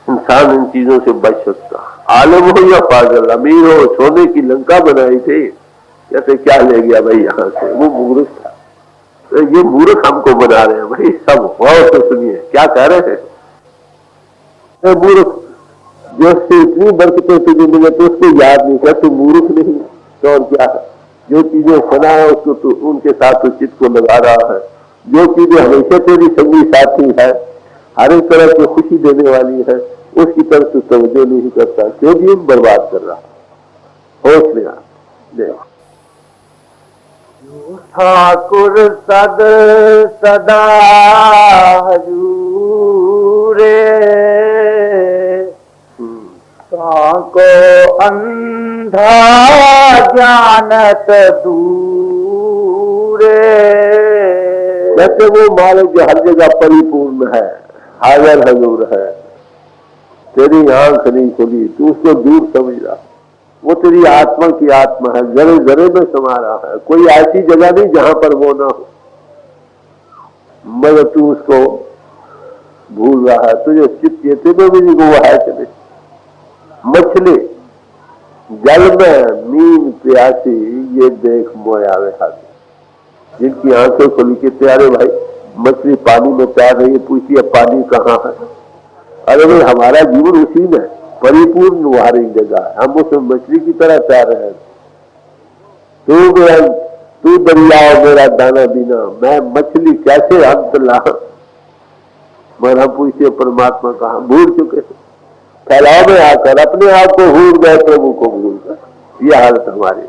इंसान इन चीजों से बच सकता। आलम हो या पागल, अमीर हो, सोने की लंका बनाई थी, जैसे क्या ले गया भाई यहाँ से, वो मूर्ख था। तो ये मूर्ख हमको बना रहे हैं भाई, सब गौर से सुनिए क्या कह रहे हैं। मूर्ख जो इतनी बरकतें तुझे मिले तो उसको याद नहीं कर, तू मूर्ख नहीं तो और क्या है। जो चीजें सुना है उसको तू उनके साथ तो चित्त को लगा रहा है, जो चीजें हमेशा तेरी संगी साथी है, हर एक तरह की खुशी देने वाली है, उसकी तरफ तू तवज्जो नहीं करता, क्यों भी बर्बाद कर रहा। होश में आ, ठाकुर सद सदा हजूरे, को अंधा जानत दूरे। जैसे वो मालिक जो हर जगह परिपूर्ण है, हाजिर हजूर है, तेरी आंख नहीं खुली, तू उसको दूर समझ रहा। वो तेरी आत्मा की आत्मा है, जरे जरे में समा रहा है। कोई ऐसी जगह नहीं जहां पर वो ना हो, मगर तू उसको भूल रहा है। तुझे चित्त चेते में भी नहीं वो है कि नहीं। मछली जल में नींद प्यासी, ये देख मोयावे हाथी, जिनकी आंखें खुली के प्यारे भाई, मछली पानी में तैर रही है, पूछती है पानी कहाँ है। अरे भाई, हमारा जीवन उसी में परिपूर्ण वारी जगह है, हम उसमें मछली की तरह तैर रहे हैं। तू दरिया मेरा दाना बिना, मैं मछली कैसे अंत ला। मगर हम पूछते परमात्मा कहाँ, भूल चुके थे। फैलाव में आकर अपने आप को भूल गए, प्रभु को भूल गए। यह हालत हमारी।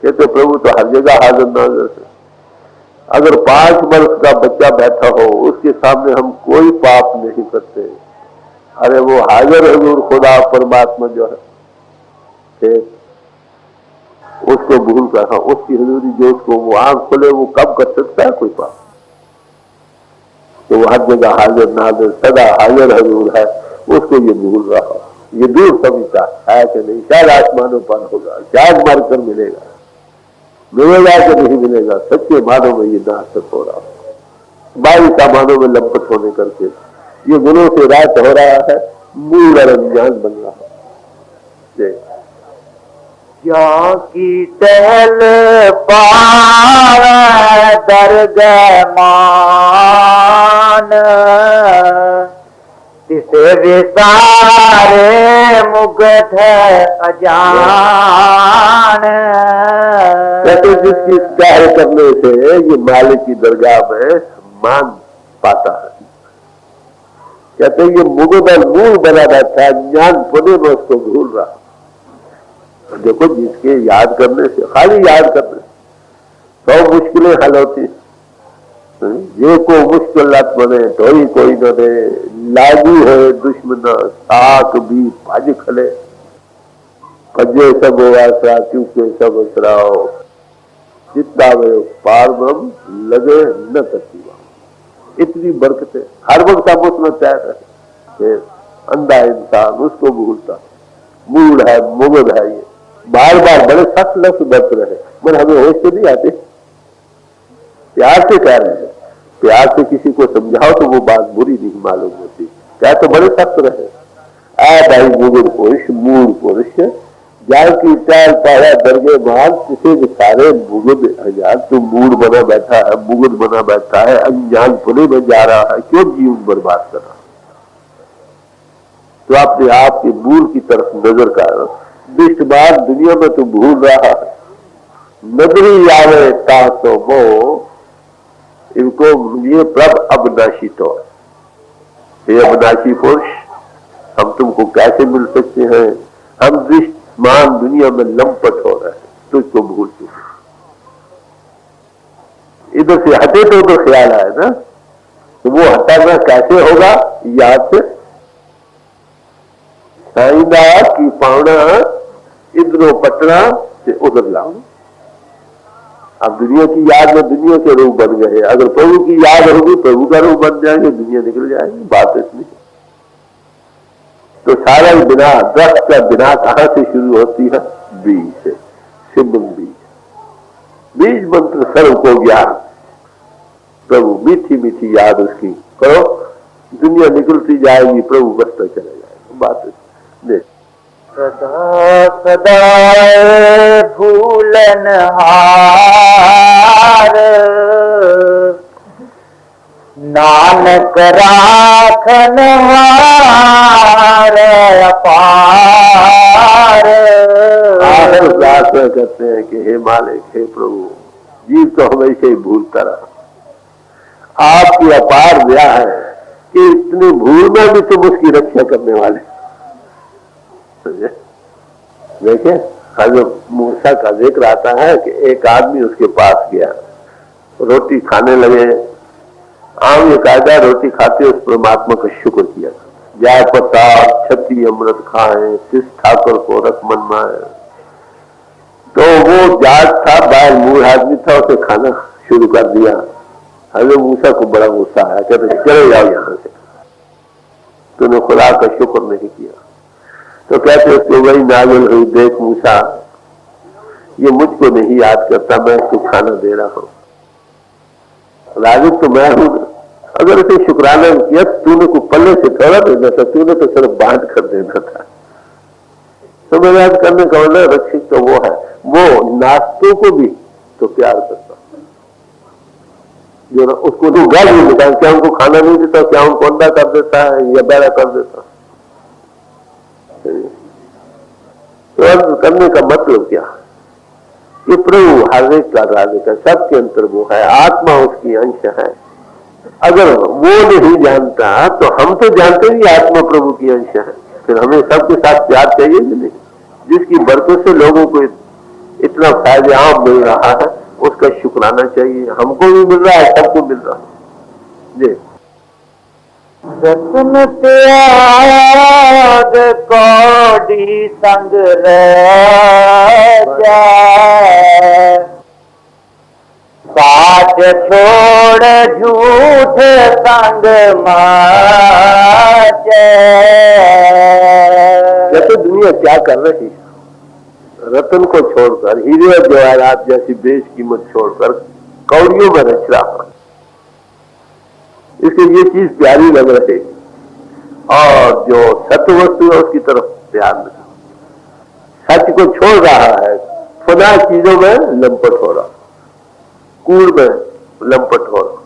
कहते प्रभु तो हर जगह हाजिर नाजिर है। अगर 5 वर्ष का बच्चा बैठा हो, उसके सामने हम कोई पाप नहीं करते। अरे वो हाजिर हजूर खुदा परमात्मा जो है, उसको भूल कर, हाँ, उसकी हजूरी जो उसको वो आंख खोले, वो कब कर सकता है कोई पाप। तो वो हर जगह हाजिर नाजिर, सदा हाजिर हजूर है, उसको ये भूल रहा, ये दूर समझता है कि नहीं। शायद आसमानों पर होगा, शायद मारकर मिलेगा, मिलेगा कि नहीं मिलेगा। सच्चे मानों में ये नाशक हो रहा, बाई सामानों में लंपट होने करके ये गुणों से रात हो रहा है, मूल और अनजान बन रहा है। ज्यों की टहल पावे दरगह मान, तिसे विसारे मुग्ध अजान। कहते जिसकी सैर करने से ये मालिक की दरगाह में मान पाता है। कहते ये मुगध और मूल बना बैठा है, ज्ञान पुणे में उसको भूल रहा। देखो जिसके याद करने से, खाली याद करने से 100 मुश्किलें हल होती। ये को मुश्किलात बने तो ही कोई न दे, लागू है दुश्मन साक भी भज खले, भजे सब आसरा चूके सब असराओ, जितना वे पार ब्रह्म लगे न तत्वा। इतनी बरकतें हर वक्त आप उसमें तैर रहे। अंधा इंसान उसको भूलता, मूड है मुगध है, ये बार बार बड़े सख्त लफ्ज बरत रहे, मगर हमें होश तो नहीं आते। प्यार से कह रहे हैं, प्यार से किसी को समझाओ तो वो बात बुरी नहीं मालूम होती। क्या तो बड़े सख्त रहे। आ भाई मुगध पुरुष मूड पुरुष जाल की टहल पाया दरगे माल, किसी भी सारे मुगध हजार। तू मूड बना बैठा है, मुगध बना बैठा है, अनजान पुणे में जा रहा है, क्यों जीवन बर्बाद कर रहा? तो अपने आप के मूल की तरफ नजर कर, दृष्ट बार दुनिया में तू भूल रहा है। नगरी आवे ता तो वो इनको ये प्रभ अविनाशी तो, ये अविनाशी पुरुष हम तुमको कैसे मिल सकते हैं? हम दृष्टमान दुनिया में लंपट हो रहे हैं, तुझको भूल चुके। इधर से हटे तो उधर ख्याल आए ना, तो वो हटाना कैसे होगा? याद से साइंदा की पावना इधरों पटना से उधर लाओ। अब दुनिया की याद में दुनिया के रूप बन गए, अगर प्रभु की याद होगी प्रभु का रूप बन जाएंगे, दुनिया निकल जाएगी। बात इसलिए तो सारा बिना दस का बिना कहां से शुरू होती है? बीज से, सिंबल बीज। बीज मंत्र सर्व को ज्ञान, प्रभु मीठी मीठी याद उसकी करो, दुनिया निकलती जाएगी, प्रभु बसता चले जाएगा। बात देख सदा सदा भूलनहार, नानक राखनहार अपार। प्रार्थना करते हैं कि हे मालिक, हे प्रभु, जीव तो हमेशा ही भूलता रहा। आपकी अपार दया है कि इतनी भूल में भी तुम उसकी रक्षा करने वाले। देखिए हजरत मूसा का जिक्र आता है कि एक आदमी उसके पास गया, रोटी खाने लगे। आम ये कायदा, रोटी खाते उस परमात्मा का शुक्र किया, जय प्रताप छठी अमृत खाए, जिस ठाकुर को रख मन माए। तो वो जाट था, बाहर मूल आदमी था, उसे खाना शुरू कर दिया। हजरत मूसा को बड़ा गुस्सा आया, कहते चले जाओ यहां से, तूने खुदा का शुक्र नहीं किया। तो कहते उसको वही नाजुल हुई, देख मूसा, ये मुझको नहीं याद करता, मैं उसको खाना दे रहा हूं, राजिक तो मैं हूं। अगर उसे शुक्राना किया, तूने को पल्ले से थोड़ा देना था, तूने तो सिर्फ बांध कर देना था। तो मैं याद करने का मतलब रक्षित तो वो है, वो नाश्तों को भी तो प्यार करता, जो उसको तो गल नहीं देता, क्या उनको खाना नहीं देता, क्या उनको अंडा कर देता है या बैरा कर देता। तो अर्थ करने का मतलब क्या? कि प्रभु हर एक का राधिक है, सबके अंतर वो है, आत्मा उसकी अंश है। अगर वो नहीं जानता तो हम तो जानते ही आत्मा प्रभु की अंश है, फिर हमें सबके साथ प्यार चाहिए कि नहीं? जिसकी बरकत से लोगों को इतना फायदेआम मिल रहा है, उसका शुक्राना चाहिए। हमको भी मिल रहा है, सबको मिल रहा है जी। रत्न त्याग कौड़ी संग रह जाए, साथ छोड़ झूठ संग माचे। जैसे दुनिया क्या कर रही है, रत्न को छोड़कर, हीरे और जवाहरात जैसी बेशकीमत छोड़कर कौड़ियों में रच रहा, इसलिए ये चीज प्यारी लग रही, और जो सत्य वस्तु है उसकी तरफ प्यार नहीं। सच को छोड़ रहा है, फना चीजों में लंपट हो रहा, कूड़ में लंपट हो रहा।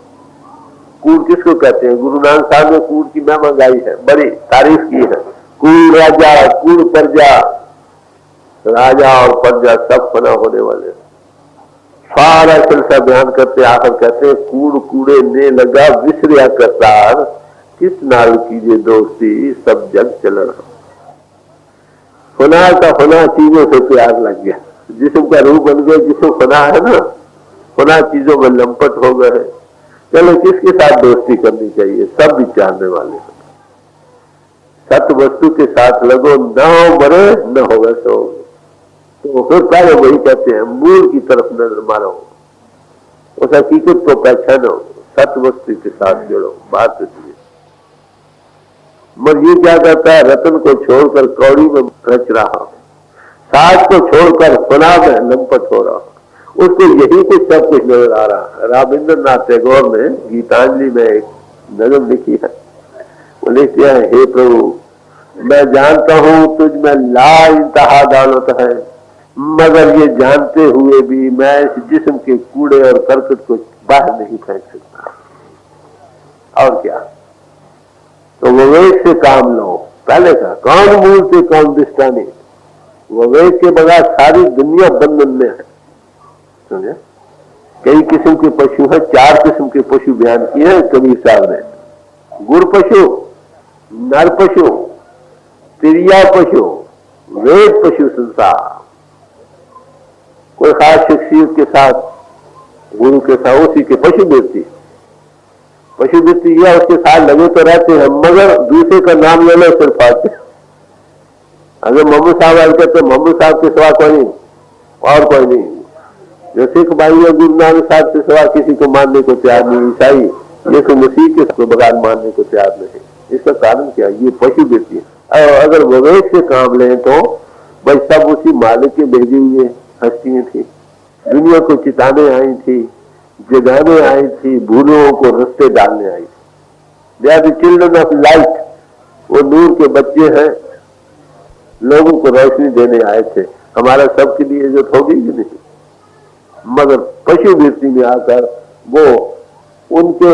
कूड़ किसको कहते हैं? गुरु नानक साहब ने कूड़ की महिमा गाई है, बड़ी तारीफ की है। कूड़ राजा कूड़ प्रजा, राजा और प्रजा सब फना होने वाले हैं। सारा सिलसिला बयान करते आखिर कहते हैं, कूड़ कूड़े ने लगा विसरिया करतार, किस नाल कीजिए दोस्ती सब जग चल रहा। फना का फना चीजों से प्यार लग गया, जिस्म का रूप बन गया, जिसमें फना है ना, फना चीजों में लंपट हो गए। चलो किसके साथ दोस्ती करनी चाहिए? सब विचारने वाले। सत्य वस्तु के साथ लगो, न हो मरे न हो वैसे। तो फिर पहले वही कहते हैं, मूल की तरफ नजर मारो, उस हकीकत को पहचानो, सत्य वस्तु के साथ जोड़ो। बात इसलिए मगर ये क्या करता है? रतन को छोड़कर कौड़ी में रच रहा, सास को छोड़कर फना में लंपट हो रहा, उसको यही कुछ सब कुछ नजर आ रहा। रविंद्रनाथ टैगोर ने गीतांजलि में एक नज़म लिखी है, वो लिखते हैं, हे प्रभु मैं जानता हूं तुझ में ला इंतहा दौलत है, मगर ये जानते हुए भी मैं इस जिस्म के कूड़े और करकट को बाहर नहीं फेंक सकता। और क्या? तो विवेक से काम लो। पहले का कौन मूल से कौन दिष्टानी, विवेक के बगैर सारी दुनिया बंधन में है। समझे? कई किस्म के पशु हैं, 4 किस्म के पशु बयान किए हैं कबीर साहब ने। गुर पशु, नर पशु, तिरिया पशु, वेद पशु संसार। कोई खास शख्सियत के साथ, गुरु के साथ, उसी के पशु वृत्ति यह उसके साथ लगे तो रहते हैं, मगर दूसरे का नाम ले लो सिर्फ आते। अगर मोहम्मद साहब आए कहते मोहम्मद साहब के सिवा कोई नहीं, और कोई नहीं। जो सिख भाई है, गुरु नानक साहब के सिवा किसी को मानने को तैयार नहीं। ईसाई यीशु मसीह के बगैर मानने को तैयार नहीं। इसका कारण क्या? ये पशु वृत्ति है। अगर विवेक से काम लें तो भाई सब उसी मालिक के भेजी हुए हस्तियां थी, दुनिया को चिताने आई थी, जगाने आई थी, भूलों को रास्ते डालने आई थी। They are the children of light, वो नूर के बच्चे हैं, लोगों को रोशनी देने आए थे। हमारा सबके लिए इज्जत होगी कि नहीं? मगर पशु वृत्ति में आकर वो उनके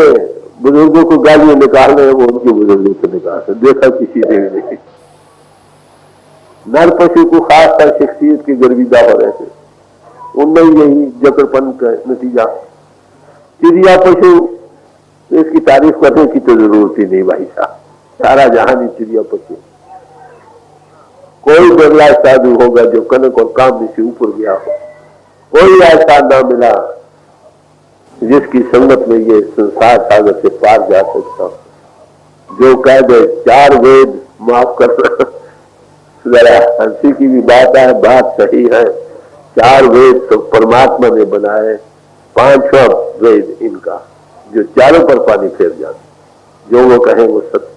बुजुर्गों को गालियां निकाल रहे हैं, वो उनके बुजुर्गों को निकाल रहे, देखा किसी ने भी नहीं। नर पशु को खास कर शख्सियत की गर्विदा हो रहे थे, उनमें यही जकड़पन का नतीजा। चिड़िया पशु, इसकी तारीफ करने की तो जरूरत ही नहीं भाई साहब, सारा जहां ही चिड़िया पशु। कोई बदला साधु होगा जो कनक और काम से ऊपर गया हो, कोई ऐसा ना मिला जिसकी संगत में ये संसार सागर से पार जा सकता। जो कह दे 4 वेद माफ कर, जरा हंसी की भी बात है, बात सही है। 4 वेद तो परमात्मा ने बनाए, 5वां वेद इनका, जो चारों पर पानी फेर जाता, जो वो कहे वो सत्य।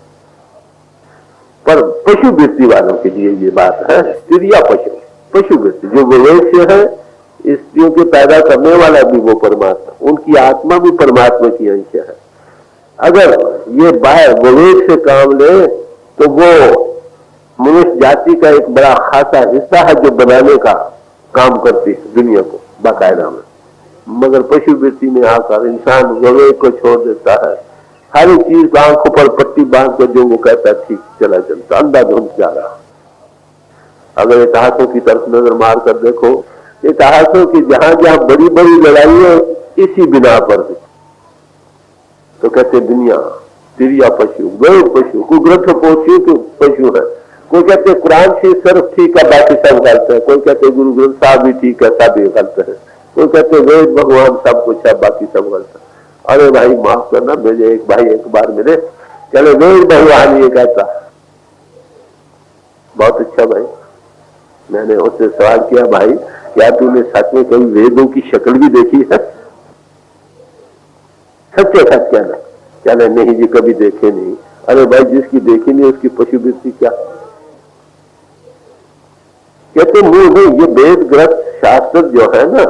पर पशु वृत्ति वालों के लिए ये बात है, चिड़िया पशु, पशु वृत्ति जो विवेक से है, स्त्रियों के पैदा करने वाला भी वो परमात्मा, उनकी आत्मा भी परमात्मा की अंश है। अगर ये बाहर विवेक से काम ले तो वो मनुष्य जाति का एक बड़ा खासा हिस्सा है जो बनाने का काम करती है दुनिया को बाकायदा में। मगर पशु वृत्ति में आकर इंसान विवेक को छोड़ देता है, हर चीज आंखों पर पट्टी बांध कर जो वो कहता ठीक चला चलता, अंधाधुंध जा रहा। अगर इतिहासों की तरफ नजर मार कर देखो, इतिहासों की जहां जहां बड़ी बड़ी लड़ाइयां इसी बिना पर थी, तो कहते दुनिया चिड़िया पशु, वेद पशु, कोई ग्रंथ पोषी तो पशु है। कोई कहते कुरान से सिर्फ ठीक है, बाकी सब गलत है। कोई कहते गुरु ग्रंथ साहब भी ठीक है, सब भी गलत है। कोई कहते वेद भगवान सब कुछ है, बाकी सब गलत है। अरे भाई माफ करना, मुझे एक भाई एक बार मिले, चलो वेद भगवान ये कहता, बहुत अच्छा भाई। मैंने उससे सवाल किया, भाई क्या तूने सच में कभी वेदों की शक्ल भी देखी है? सच्चे सच कहना। चले नहीं जी कभी देखे नहीं। अरे भाई जिसकी देखी नहीं उसकी पशु वृत्ति क्या? कहते नहीं, ये वेद ग्रंथ शास्त्र जो है ना,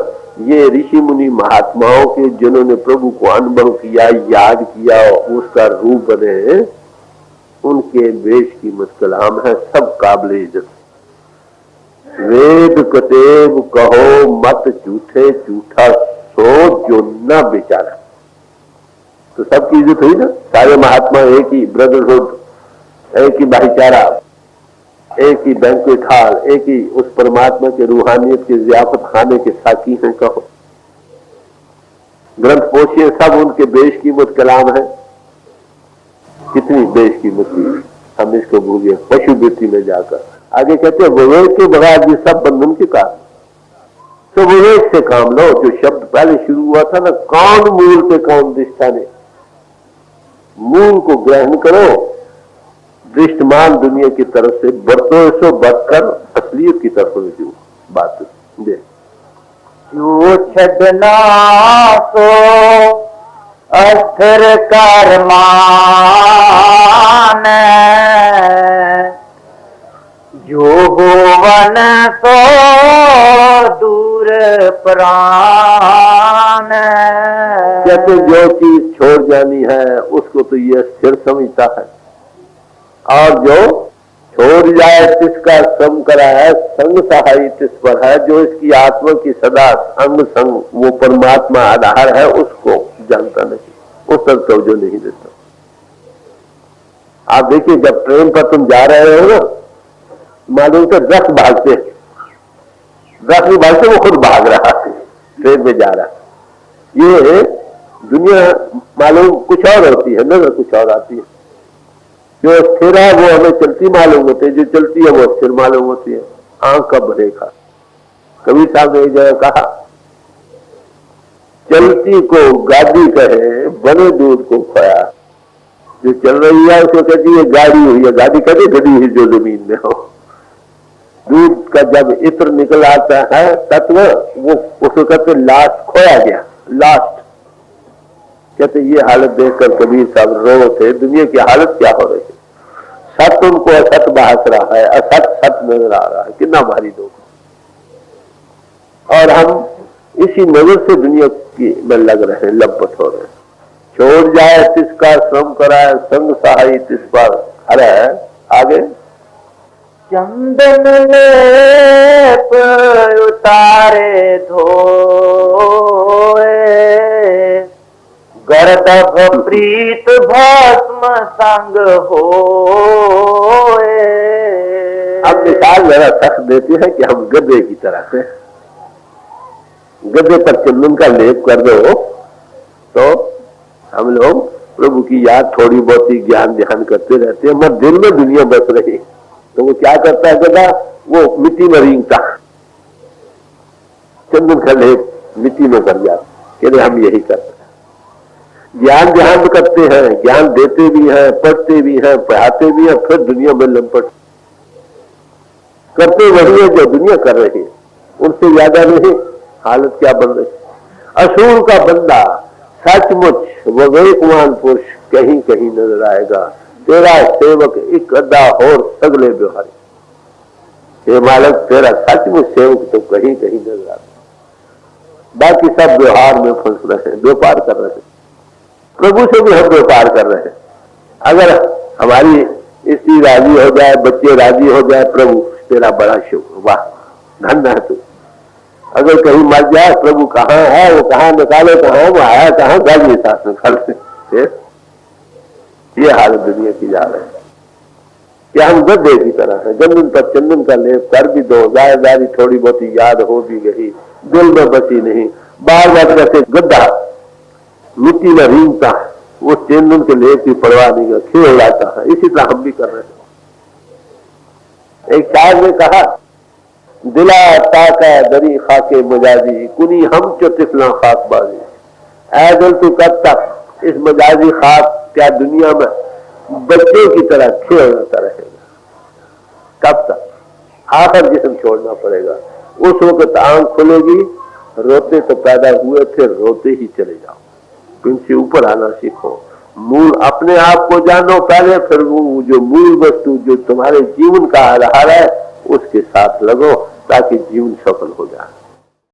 ये ऋषि मुनि महात्माओं के जिन्होंने प्रभु को अनुभव किया, याद किया, उसका रूप बने, उनके वेश की मुस्कलाम है, सब काबिल इज्जत। वेद कदेव कहो मत झूठे, झूठा सो जो न बेचारा। तो सबकी इज्जत हुई ना, सारे महात्मा एक ही ब्रदरहुड, एक ही भाईचारा, एक ही बैंक्वेट हॉल, एक ही उस परमात्मा के रूहानियत के ज़ियाफत खाने के साकी हैं। कहो ग्रंथ पोषिए सब उनके बेशकीमत कलाम है। कितनी बेशकीमत की, हम इसको भूल गए पशु वृत्ति में जाकर। आगे कहते हैं विवेक के बगैर ये सब बंधन के कारण, तो विवेक से काम लो। जो शब्द पहले शुरू हुआ था ना, कौन मूल पे कौन दिष्टाने, मूल को ग्रहण करो। दृष्टमान दुनिया की तरफ से बढ़तो सो बढ़कर असलियत की तरफ रुझू। बात दे जो छड़ना सो अस्थिर कर मान, जो होवन सो दूर प्राण। कहते जो चीज छोड़ जानी है उसको तो ये स्थिर समझता है, और जो छोड़ जाए तिसका श्रम करा है, संग सहाय तिस पर है। जो इसकी आत्मा की सदा अंग संग वो परमात्मा आधार है, उसको जानता नहीं, उस तक तवज्जो नहीं देता। आप देखिए जब ट्रेन पर तुम जा रहे हो ना, मालूम तो रथ भागते, रथ नहीं भागते, वो खुद भाग रहा है, ट्रेन में जा रहा है। ये दुनिया मालूम कुछ और होती है, नजर कुछ और आती है। जो स्थिर है वो हमें चलती मालूम होती है, जो चलती है वो स्थिर मालूम होती है। आंख का भरेखा। कबीर साहब ने एक जगह कहा, चलती को गाड़ी कहे, बने दूध को खोया। जो चल रही है उसको कहती है गाड़ी हुई है, गाड़ी कहते गड़ी हुई जो जमीन में हो। दूध का जब इत्र निकल आता है तत्व, वो उसको कहते लास्ट खोया गया, लास्ट। कहते ये हालत देखकर कबीर साहब रो थे, दुनिया की हालत क्या हो रही है। सत्य उनको असत बहस रहा है, असत सत नजर आ रहा है, कितना भारी दुख। और हम इसी नजर से दुनिया की में लग रहे हैं, लपट हो रहे हैं। छोड़ जाए तिसका श्रम कराए, संग सहाय तिस पर हरे। आगे चंदन लेप उतारे धोए, गर्दभ प्रीत भस्म संग होए। अब मिसाल जरा सख्त देते हैं कि हम गधे की तरह से, गधे पर चंदन का लेप कर दो तो हम लोग प्रभु की याद थोड़ी बहुत ही ज्ञान ध्यान करते रहते हैं, मगर दिल में दुनिया बस रही। तो वो क्या करता है गधा, वो मिट्टी में रींगता, चंदन का लेप मिट्टी में कर जाता। कहते हम यही करते हैं, ज्ञान ध्यान करते हैं, ज्ञान देते भी हैं, पढ़ते भी हैं, पढ़ाते भी हैं, फिर दुनिया में लंपट करते वही है जो दुनिया कर रही है, उनसे ज्यादा नहीं। हालत क्या बन रही। असुर का बंदा सचमुच विवेकवान पुरुष कहीं कहीं नजर आएगा। तेरा सेवक एक अद्दा और सगले व्यवहारी। हे मालक तेरा सचमुच सेवक तो कहीं कहीं नजर आता, बाकी सब व्यवहार में फंस रहे हैं, व्यापार कर रहे हैं। प्रभु से भी हम व्यापार कर रहे हैं। अगर हमारी स्त्री राजी हो जाए, बच्चे राजी हो जाए, प्रभु तेरा बड़ा शुक्र, वाह धन्य है तू। अगर कहीं मर जाए, प्रभु कहाँ है, वो कहाँ निकाले, कहाँ वो आया, कहाँ घर में साथ में खल से। ये हालत दुनिया की जा रही है कि हम गड्ढे की तरह है। गंदन पर चंदन का लेप कर भी दो, जायदारी थोड़ी बहुत याद हो भी गई, दिल में बची नहीं। बार बार कैसे गड्ढा मिट्टी में रींगता, वो चंदन के लेप की परवाह नहीं कर, खेल उड़ाता है। इसी तरह हम भी कर रहे हैं। एक शायर ने कहा, दिला ताका दरी खाके मजाजी, कुनी हम चो तिफला खाकबाजी। ऐ दिल तू कब तक इस मजाजी खाक क्या दुनिया में बच्चे की तरह खेलता रहेगा, कब तक? आखिर जिस्म छोड़ना पड़ेगा। उस वक्त आंख खुलेगी, रोते तो पैदा हुए थे, रोते ही चले जाओ। इनसे ऊपर आना सीखो, मूल अपने आप को जानो पहले, फिर वो जो मूल वस्तु जो तुम्हारे जीवन का आधार है उसके साथ लगो, ताकि जीवन सफल हो जाए।